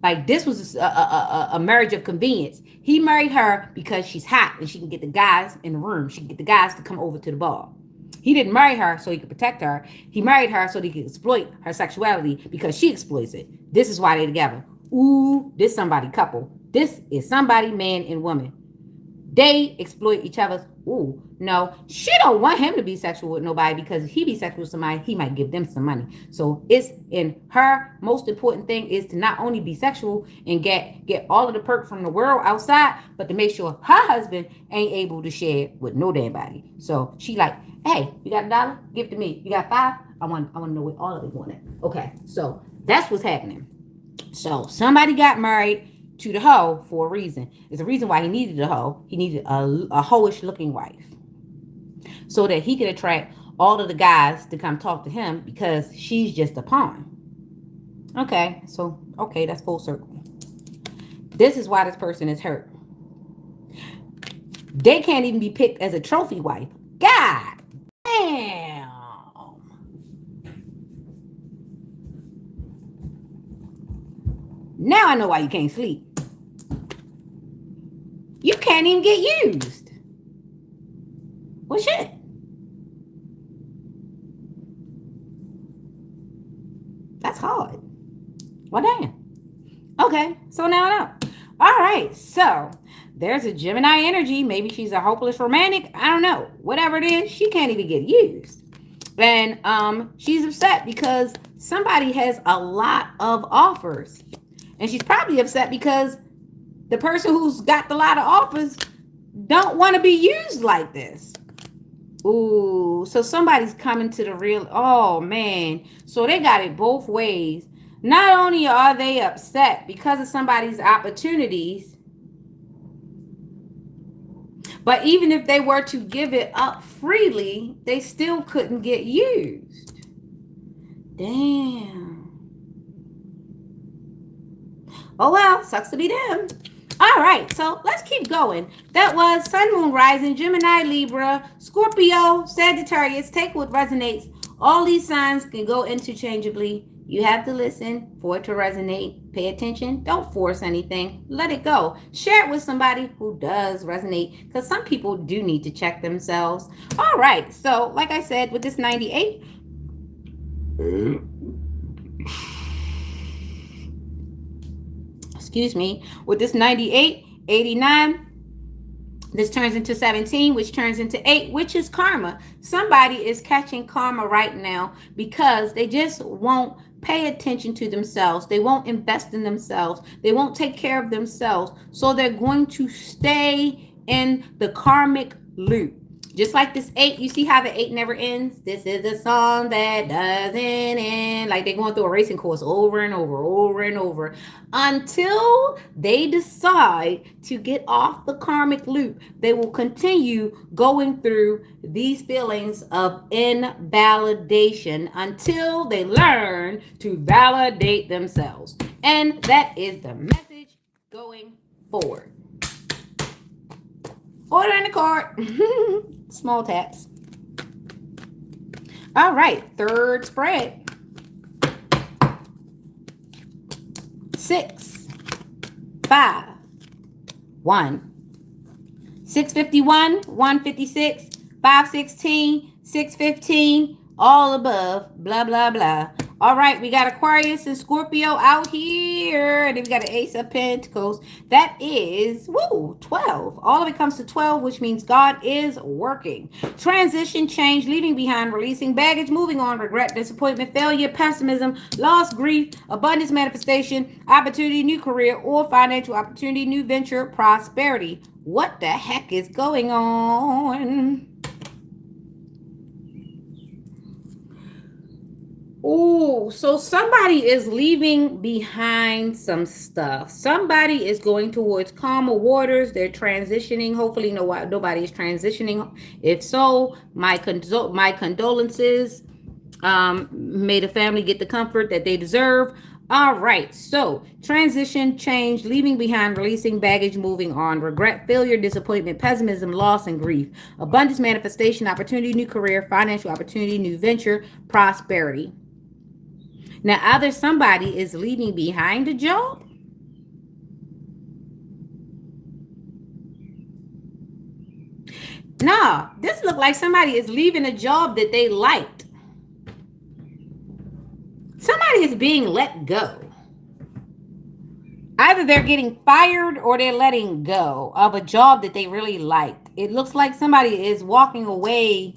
Like this was a marriage of convenience. He married her because she's hot and she can get the guys in the room. She can get the guys to come over to the bar. He didn't marry her so he could protect her. He married her so he could exploit her sexuality because she exploits it. This is why they're together. Ooh, this somebody couple. This is somebody, man and woman. They exploit each other's. Ooh, no, she don't want him to be sexual with nobody, because if he be sexual with somebody, he might give them some money. So it's in her most important thing is to not only be sexual and get all of the perks from the world outside, but to make sure her husband ain't able to share with no damn body. So she like, hey, you got $1? Give it to me. You got $5? I want to know what all of it going at. Okay, so that's what's happening. So somebody got married to the hoe for a reason. It's a reason why he needed a hoe. He needed a hoish looking wife, so that he could attract all of the guys to come talk to him, because she's just a pawn. Okay, so that's full circle. This is why this person is hurt. They can't even be picked as a trophy wife. God damn. Now I know why you can't sleep. You can't even get used. Well, shit. That's hard. Well, damn. Okay, so now I know. All right, so there's a Gemini energy. Maybe she's a hopeless romantic. I don't know. Whatever it is, she can't even get used. And she's upset because somebody has a lot of offers. And she's probably upset because the person who's got the lot of offers don't want to be used like this. Ooh, so somebody's coming to the real, oh man. So they got it both ways. Not only are they upset because of somebody's opportunities, but even if they were to give it up freely, they still couldn't get used. Damn. Oh well, sucks to be them. All right, so let's keep going. That was Sun, Moon, Rising, Gemini, Libra, Scorpio, Sagittarius. Take what resonates. All these signs can go interchangeably. You have to listen for it to resonate. Pay attention. Don't force anything. Let it go. Share it with somebody who does resonate, because some people do need to check themselves. All right, so like I said, with this 98, excuse me, with this 98, 89, this turns into 17, which turns into 8, which is karma. Somebody is catching karma right now because they just won't pay attention to themselves. They won't invest in themselves. They won't take care of themselves. So they're going to stay in the karmic loop. Just like this 8, you see how the 8 never ends? This is a song that doesn't end. Like they're going through a racing course over and over and over until they decide to get off the karmic loop. They will continue going through these feelings of invalidation until they learn to validate themselves. And that is the message going forward. Order in the cart. Small taps. All right, third spread. 6, 5, 1. 651, 156, 516, 615, all above, blah, blah, blah. All right, we got Aquarius and Scorpio out here. And then we got an Ace of Pentacles. That is, 12. All of it comes to 12, which means God is working. Transition, change, leaving behind, releasing baggage, moving on, regret, disappointment, failure, pessimism, loss, grief, abundance, manifestation, opportunity, new career, or financial opportunity, new venture, prosperity. What the heck is going on? Oh, so somebody is leaving behind some stuff. Somebody is going towards calmer waters. They're transitioning. Hopefully, nobody is transitioning. If so, my condolences. May the family get the comfort that they deserve. All right, so transition, change, leaving behind, releasing baggage, moving on, regret, failure, disappointment, pessimism, loss, and grief, abundance, manifestation, opportunity, new career, financial opportunity, new venture, prosperity. Now, either somebody is leaving behind a job, nah, this look like somebody is leaving a job that they liked. Somebody is being let go. Either they're getting fired or they're letting go of a job that they really liked. It looks like somebody is walking away,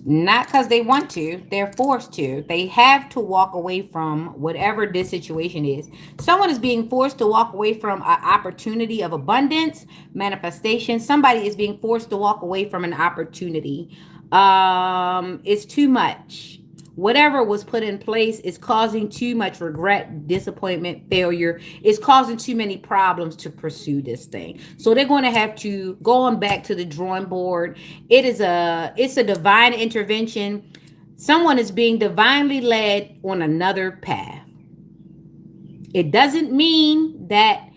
not because they want to, they're forced to. They have to walk away from whatever this situation is. Someone is being forced to walk away from an opportunity of abundance, manifestation. Somebody is being forced to walk away from an opportunity. It's too much. Whatever was put in place is causing too much regret, disappointment, failure. It's causing too many problems to pursue this thing. So they're going to have to go on back to the drawing board. It's a divine intervention. Someone is being divinely led on another path. It doesn't mean that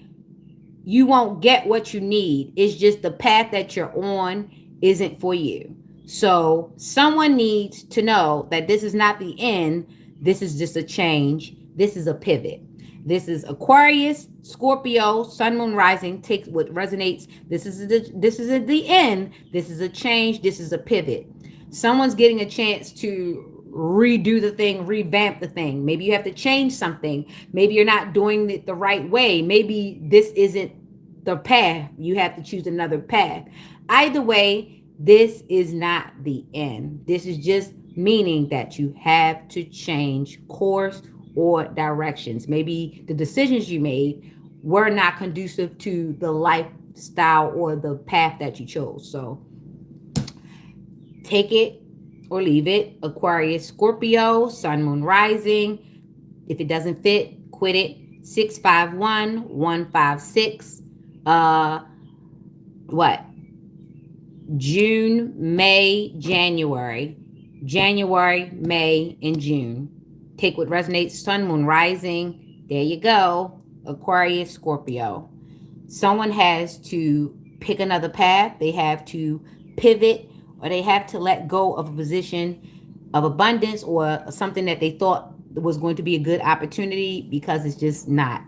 you won't get what you need. It's just the path that you're on isn't for you. So someone needs to know that this is not the end. This is just a change. This is a pivot. This is Aquarius, Scorpio, Sun, Moon, Rising. Take what resonates. This is the end. This is a change. This is a pivot. Someone's getting a chance to redo the thing, revamp the thing. Maybe you have to change something. Maybe you're not doing it the right way. Maybe this isn't the path. You have to choose another path. Either way, this is not the end. This is just meaning that you have to change course or directions. Maybe the decisions you made were not conducive to the lifestyle or the path that you chose. So take it or leave it. Aquarius, Scorpio, Sun, Moon, Rising. If it doesn't fit, quit it. 651 156. What? June, May, January, May, and June. Take what resonates. Sun, Moon, Rising. There you go. Aquarius, Scorpio. Someone has to pick another path. They have to pivot, or they have to let go of a position of abundance or something that they thought was going to be a good opportunity, because it's just not.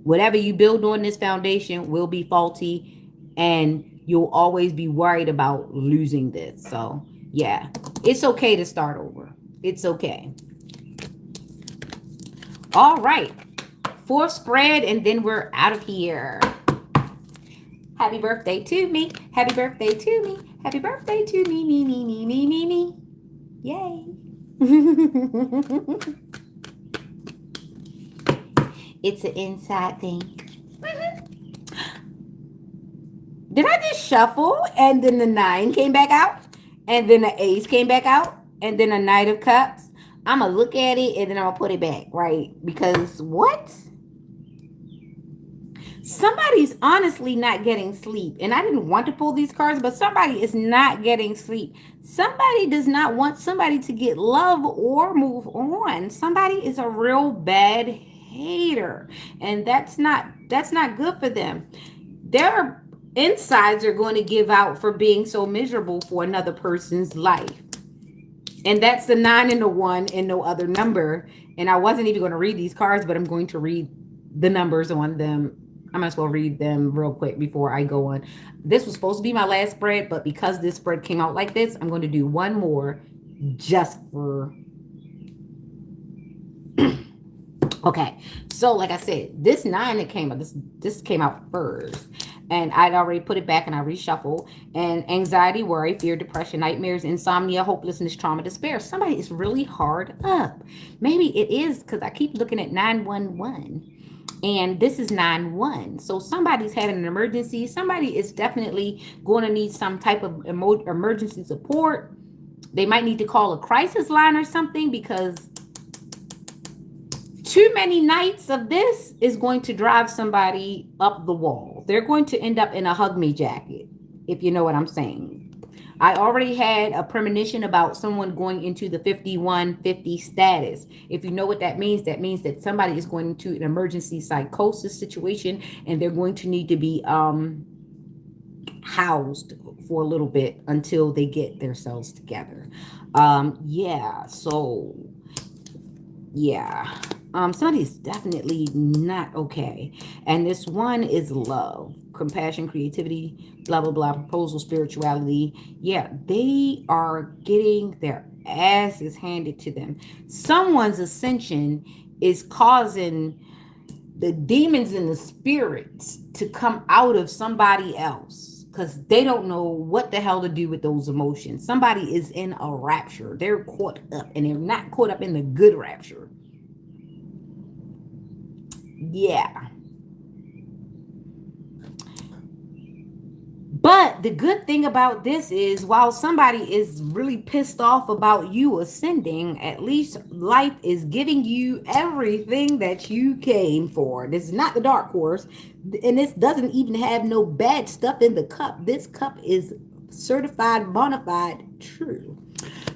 Whatever you build on this foundation will be faulty, and you'll always be worried about losing this. So yeah, it's okay to start over. It's okay. All right, fourth spread, and then we're out of here. Happy birthday to me. Happy birthday to me. Happy birthday to me, me. Yay. It's an inside thing. Did I just shuffle and then the 9 came back out? And then the ace came back out? And then a Knight of Cups? I'm going to look at it and then I'm going to put it back, right? Because what? Somebody's honestly not getting sleep. And I didn't want to pull these cards, but somebody is not getting sleep. Somebody does not want somebody to get love or move on. Somebody is a real bad hater. And that's not good for them. Their insides are going to give out for being so miserable for another person's life. And that's the 9 and the 1 and no other number. And I wasn't even going to read these cards, but I'm going to read the numbers on them. I might as well read them real quick before I go on. This was supposed to be my last spread, but because this spread came out like this, I'm going to do one more just for... Okay, so like I said, this 9 that came out, this came out first. And I'd already put it back and I reshuffled. And anxiety, worry, fear, depression, nightmares, insomnia, hopelessness, trauma, despair. Somebody is really hard up. Maybe it is because I keep looking at 911. And this is 9-1. So somebody's having an emergency. Somebody is definitely going to need some type of emergency support. They might need to call a crisis line or something, because too many nights of this is going to drive somebody up the wall. They're going to end up in a hug me jacket, if you know what I'm saying. I already had a premonition about someone going into the 5150 status. If you know what that means that somebody is going into an emergency psychosis situation and they're going to need to be housed for a little bit until they get themselves together. Yeah, so yeah. Somebody's definitely not okay. And this one is love, compassion, creativity, blah, blah, blah, proposal, spirituality. Yeah, they are getting their asses handed to them. Someone's ascension is causing the demons and the spirits to come out of somebody else, because they don't know what the hell to do with those emotions. Somebody is in a rapture. They're caught up, and they're not caught up in the good rapture. Yeah. But the good thing about this is, while somebody is really pissed off about you ascending, at least life is giving you everything that you came for. This is not the dark horse, and this doesn't even have no bad stuff in the cup. This cup is certified, bona fide, true.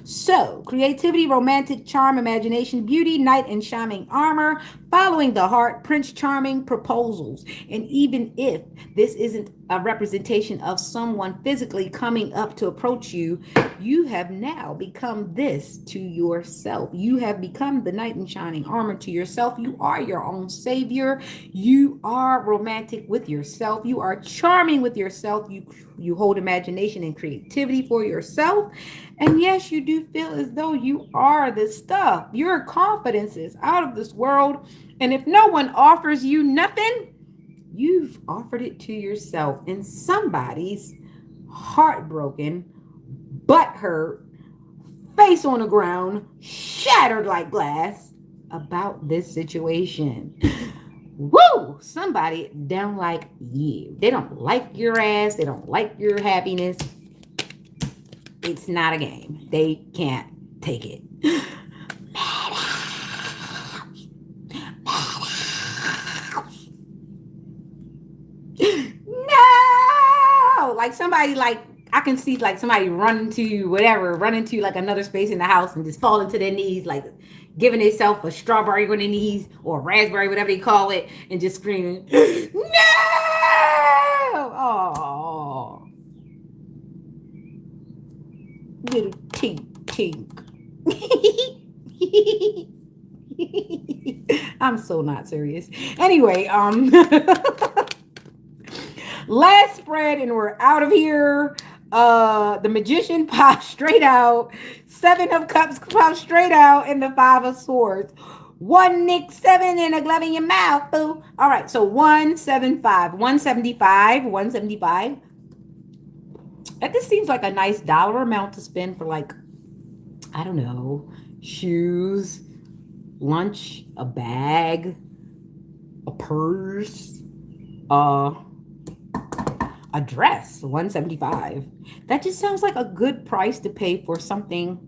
So, creativity, romantic charm, imagination, beauty, knight in shining armor, following the heart, Prince Charming, proposals. And even if this isn't a representation of someone physically coming up to approach you, you have now become this to yourself. You have become the knight in shining armor to yourself. You are your own savior. You are romantic with yourself. You are charming with yourself. You hold imagination and creativity for yourself. And yes, you do feel as though you are the stuff. Your confidence is out of this world. And if no one offers you nothing, you've offered it to yourself. And somebody's heartbroken, butthurt, face on the ground, shattered like glass about this situation. Woo! Somebody don't like you. They don't like your ass. They don't like your happiness. It's not a game. They can't take it. Madhouse. Madhouse. No! Like somebody, like, I can see like somebody run into like another space in the house and just fall into their knees, like giving themselves a strawberry on their knees or a raspberry, whatever they call it, and just screaming, no! Oh. Little tink tink. I'm so not serious. Anyway, last spread and we're out of here. The magician popped straight out. 7 of cups popped straight out, and the 5 of swords. 1 Nick 7 and a glove in your mouth, boo. All right, so 175, 175, 175. And this seems like a nice dollar amount to spend for, like, I don't know, shoes, lunch, a bag, a purse, a A dress, 175. That just sounds like a good price to pay for something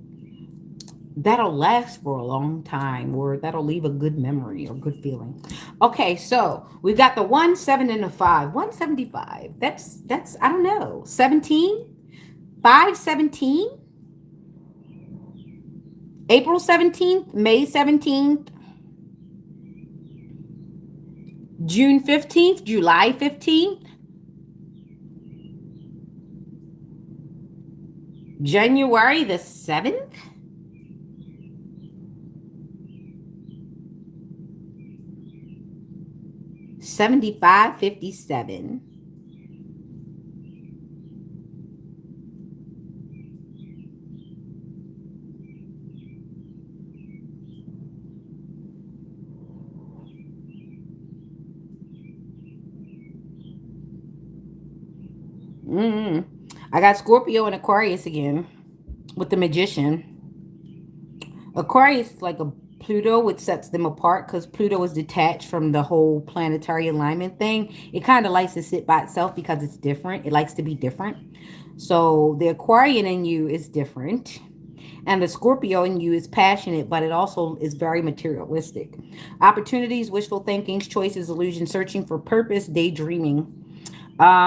that'll last for a long time or that'll leave a good memory or good feeling. Okay, so we got the 1, 7, and the 5. 175. That's I don't know. 17? 517? April 17th, May 17th, June 15th, July 15th, January the 7th. 7557. Mm. I got Scorpio and Aquarius again with the Magician. Aquarius is like a Pluto, which sets them apart because Pluto is detached from the whole planetary alignment thing. It kind of likes to sit by itself because it's different. It likes to be different. So the Aquarian in you is different. And the Scorpio in you is passionate, but it also is very materialistic. Opportunities, wishful thinkings, choices, illusions, searching for purpose, daydreaming.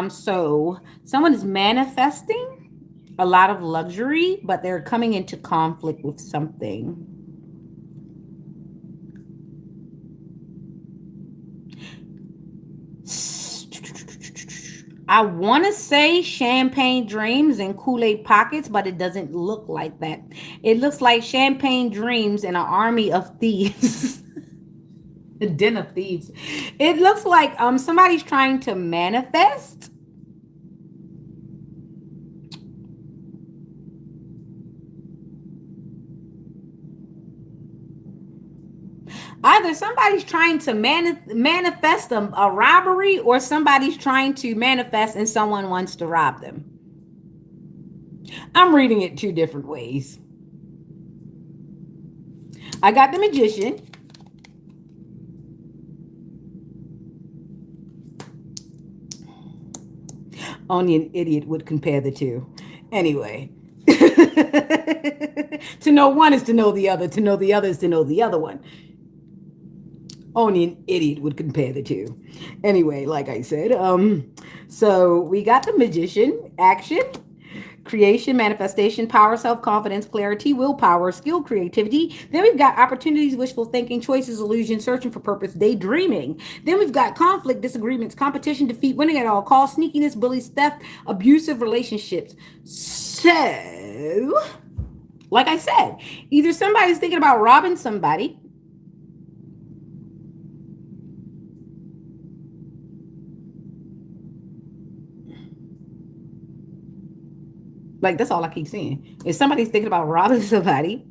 So someone is manifesting a lot of luxury, but they're coming into conflict with something. I want to say champagne dreams and Kool-Aid pockets, but it doesn't look like that. It looks like champagne dreams and an army of thieves. A den of thieves. It looks like somebody's trying to manifest. Either somebody's trying to manifest a robbery, or somebody's trying to manifest and someone wants to rob them. I'm reading it two different ways. I got the Magician. Only an idiot would compare the two. Anyway. To know one is to know the other. To know the other is to know the other one. Only an idiot would compare the two. Anyway, like I said, so we got the Magician, action, creation, manifestation, power, self-confidence, clarity, willpower, skill, creativity. Then we've got opportunities, wishful thinking, choices, illusion, searching for purpose, daydreaming. Then we've got conflict, disagreements, competition, defeat, winning at all costs, sneakiness, bullies, theft, abusive relationships. So, like I said, either somebody's thinking about robbing somebody. Like, that's all I keep seeing. If somebody's thinking about robbing somebody,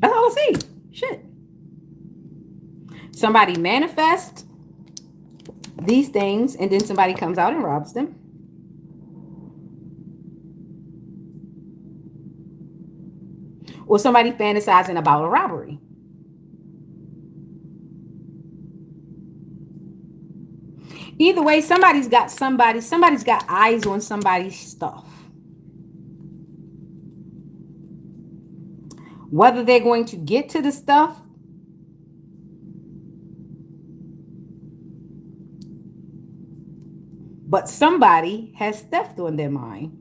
that's all I see. Shit. Somebody manifests these things and then somebody comes out and robs them. Or somebody fantasizing about a robbery. Either way, somebody's got eyes on somebody's stuff. Whether they're going to get to the stuff, but somebody has theft on their mind.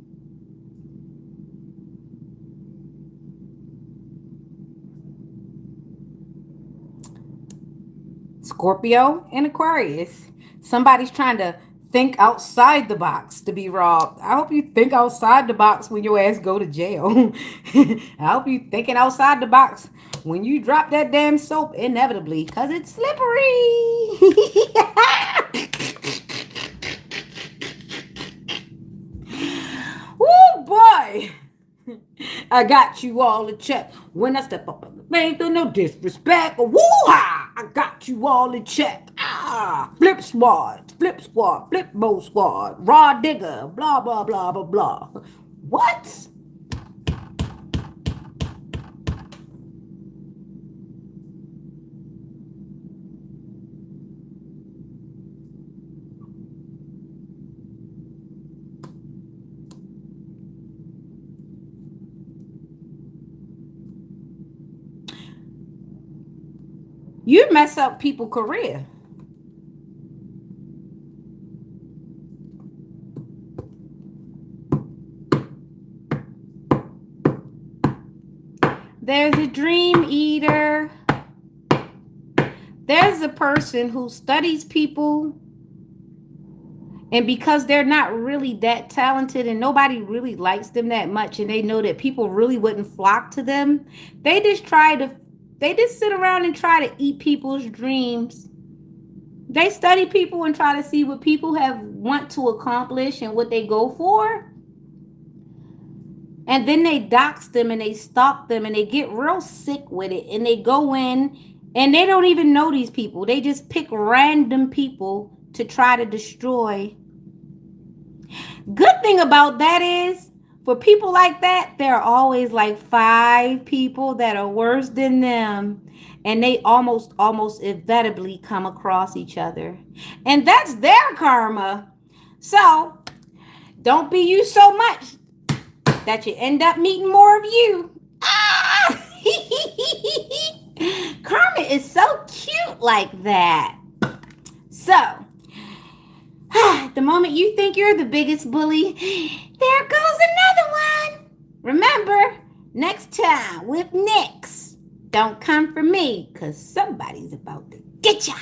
Scorpio and Aquarius. Somebody's trying to think outside the box to be robbed. I hope you think outside the box when your ass go to jail. I hope you thinking outside the box when you drop that damn soap inevitably, because it's slippery. Woo boy. I got you all in check. When I step up in the bank, no disrespect. Woo-ha! I got you all in check. Ah, flip squad, flip bow squad, raw digger, blah, blah, blah, blah, blah. What? You mess up people's career. There's a dream eater. There's a person who studies people, and because they're not really that talented and nobody really likes them that much, and they know that people really wouldn't flock to them, they just try to they just sit around and try to eat people's dreams. They study people and try to see what people have want to accomplish and what they go for. And then they dox them and they stalk them and they get real sick with it. And they go in and they don't even know these people. They just pick random people to try to destroy. Good thing about that is, for people like that, there are always like 5 people that are worse than them. And they almost inevitably come across each other. And that's their karma. So don't be you so much that you end up meeting more of you. Ah! Karma is so cute like that. So, the moment you think you're the biggest bully, there goes another one. Remember, next time with Nyx, don't come for me, because somebody's about to get ya.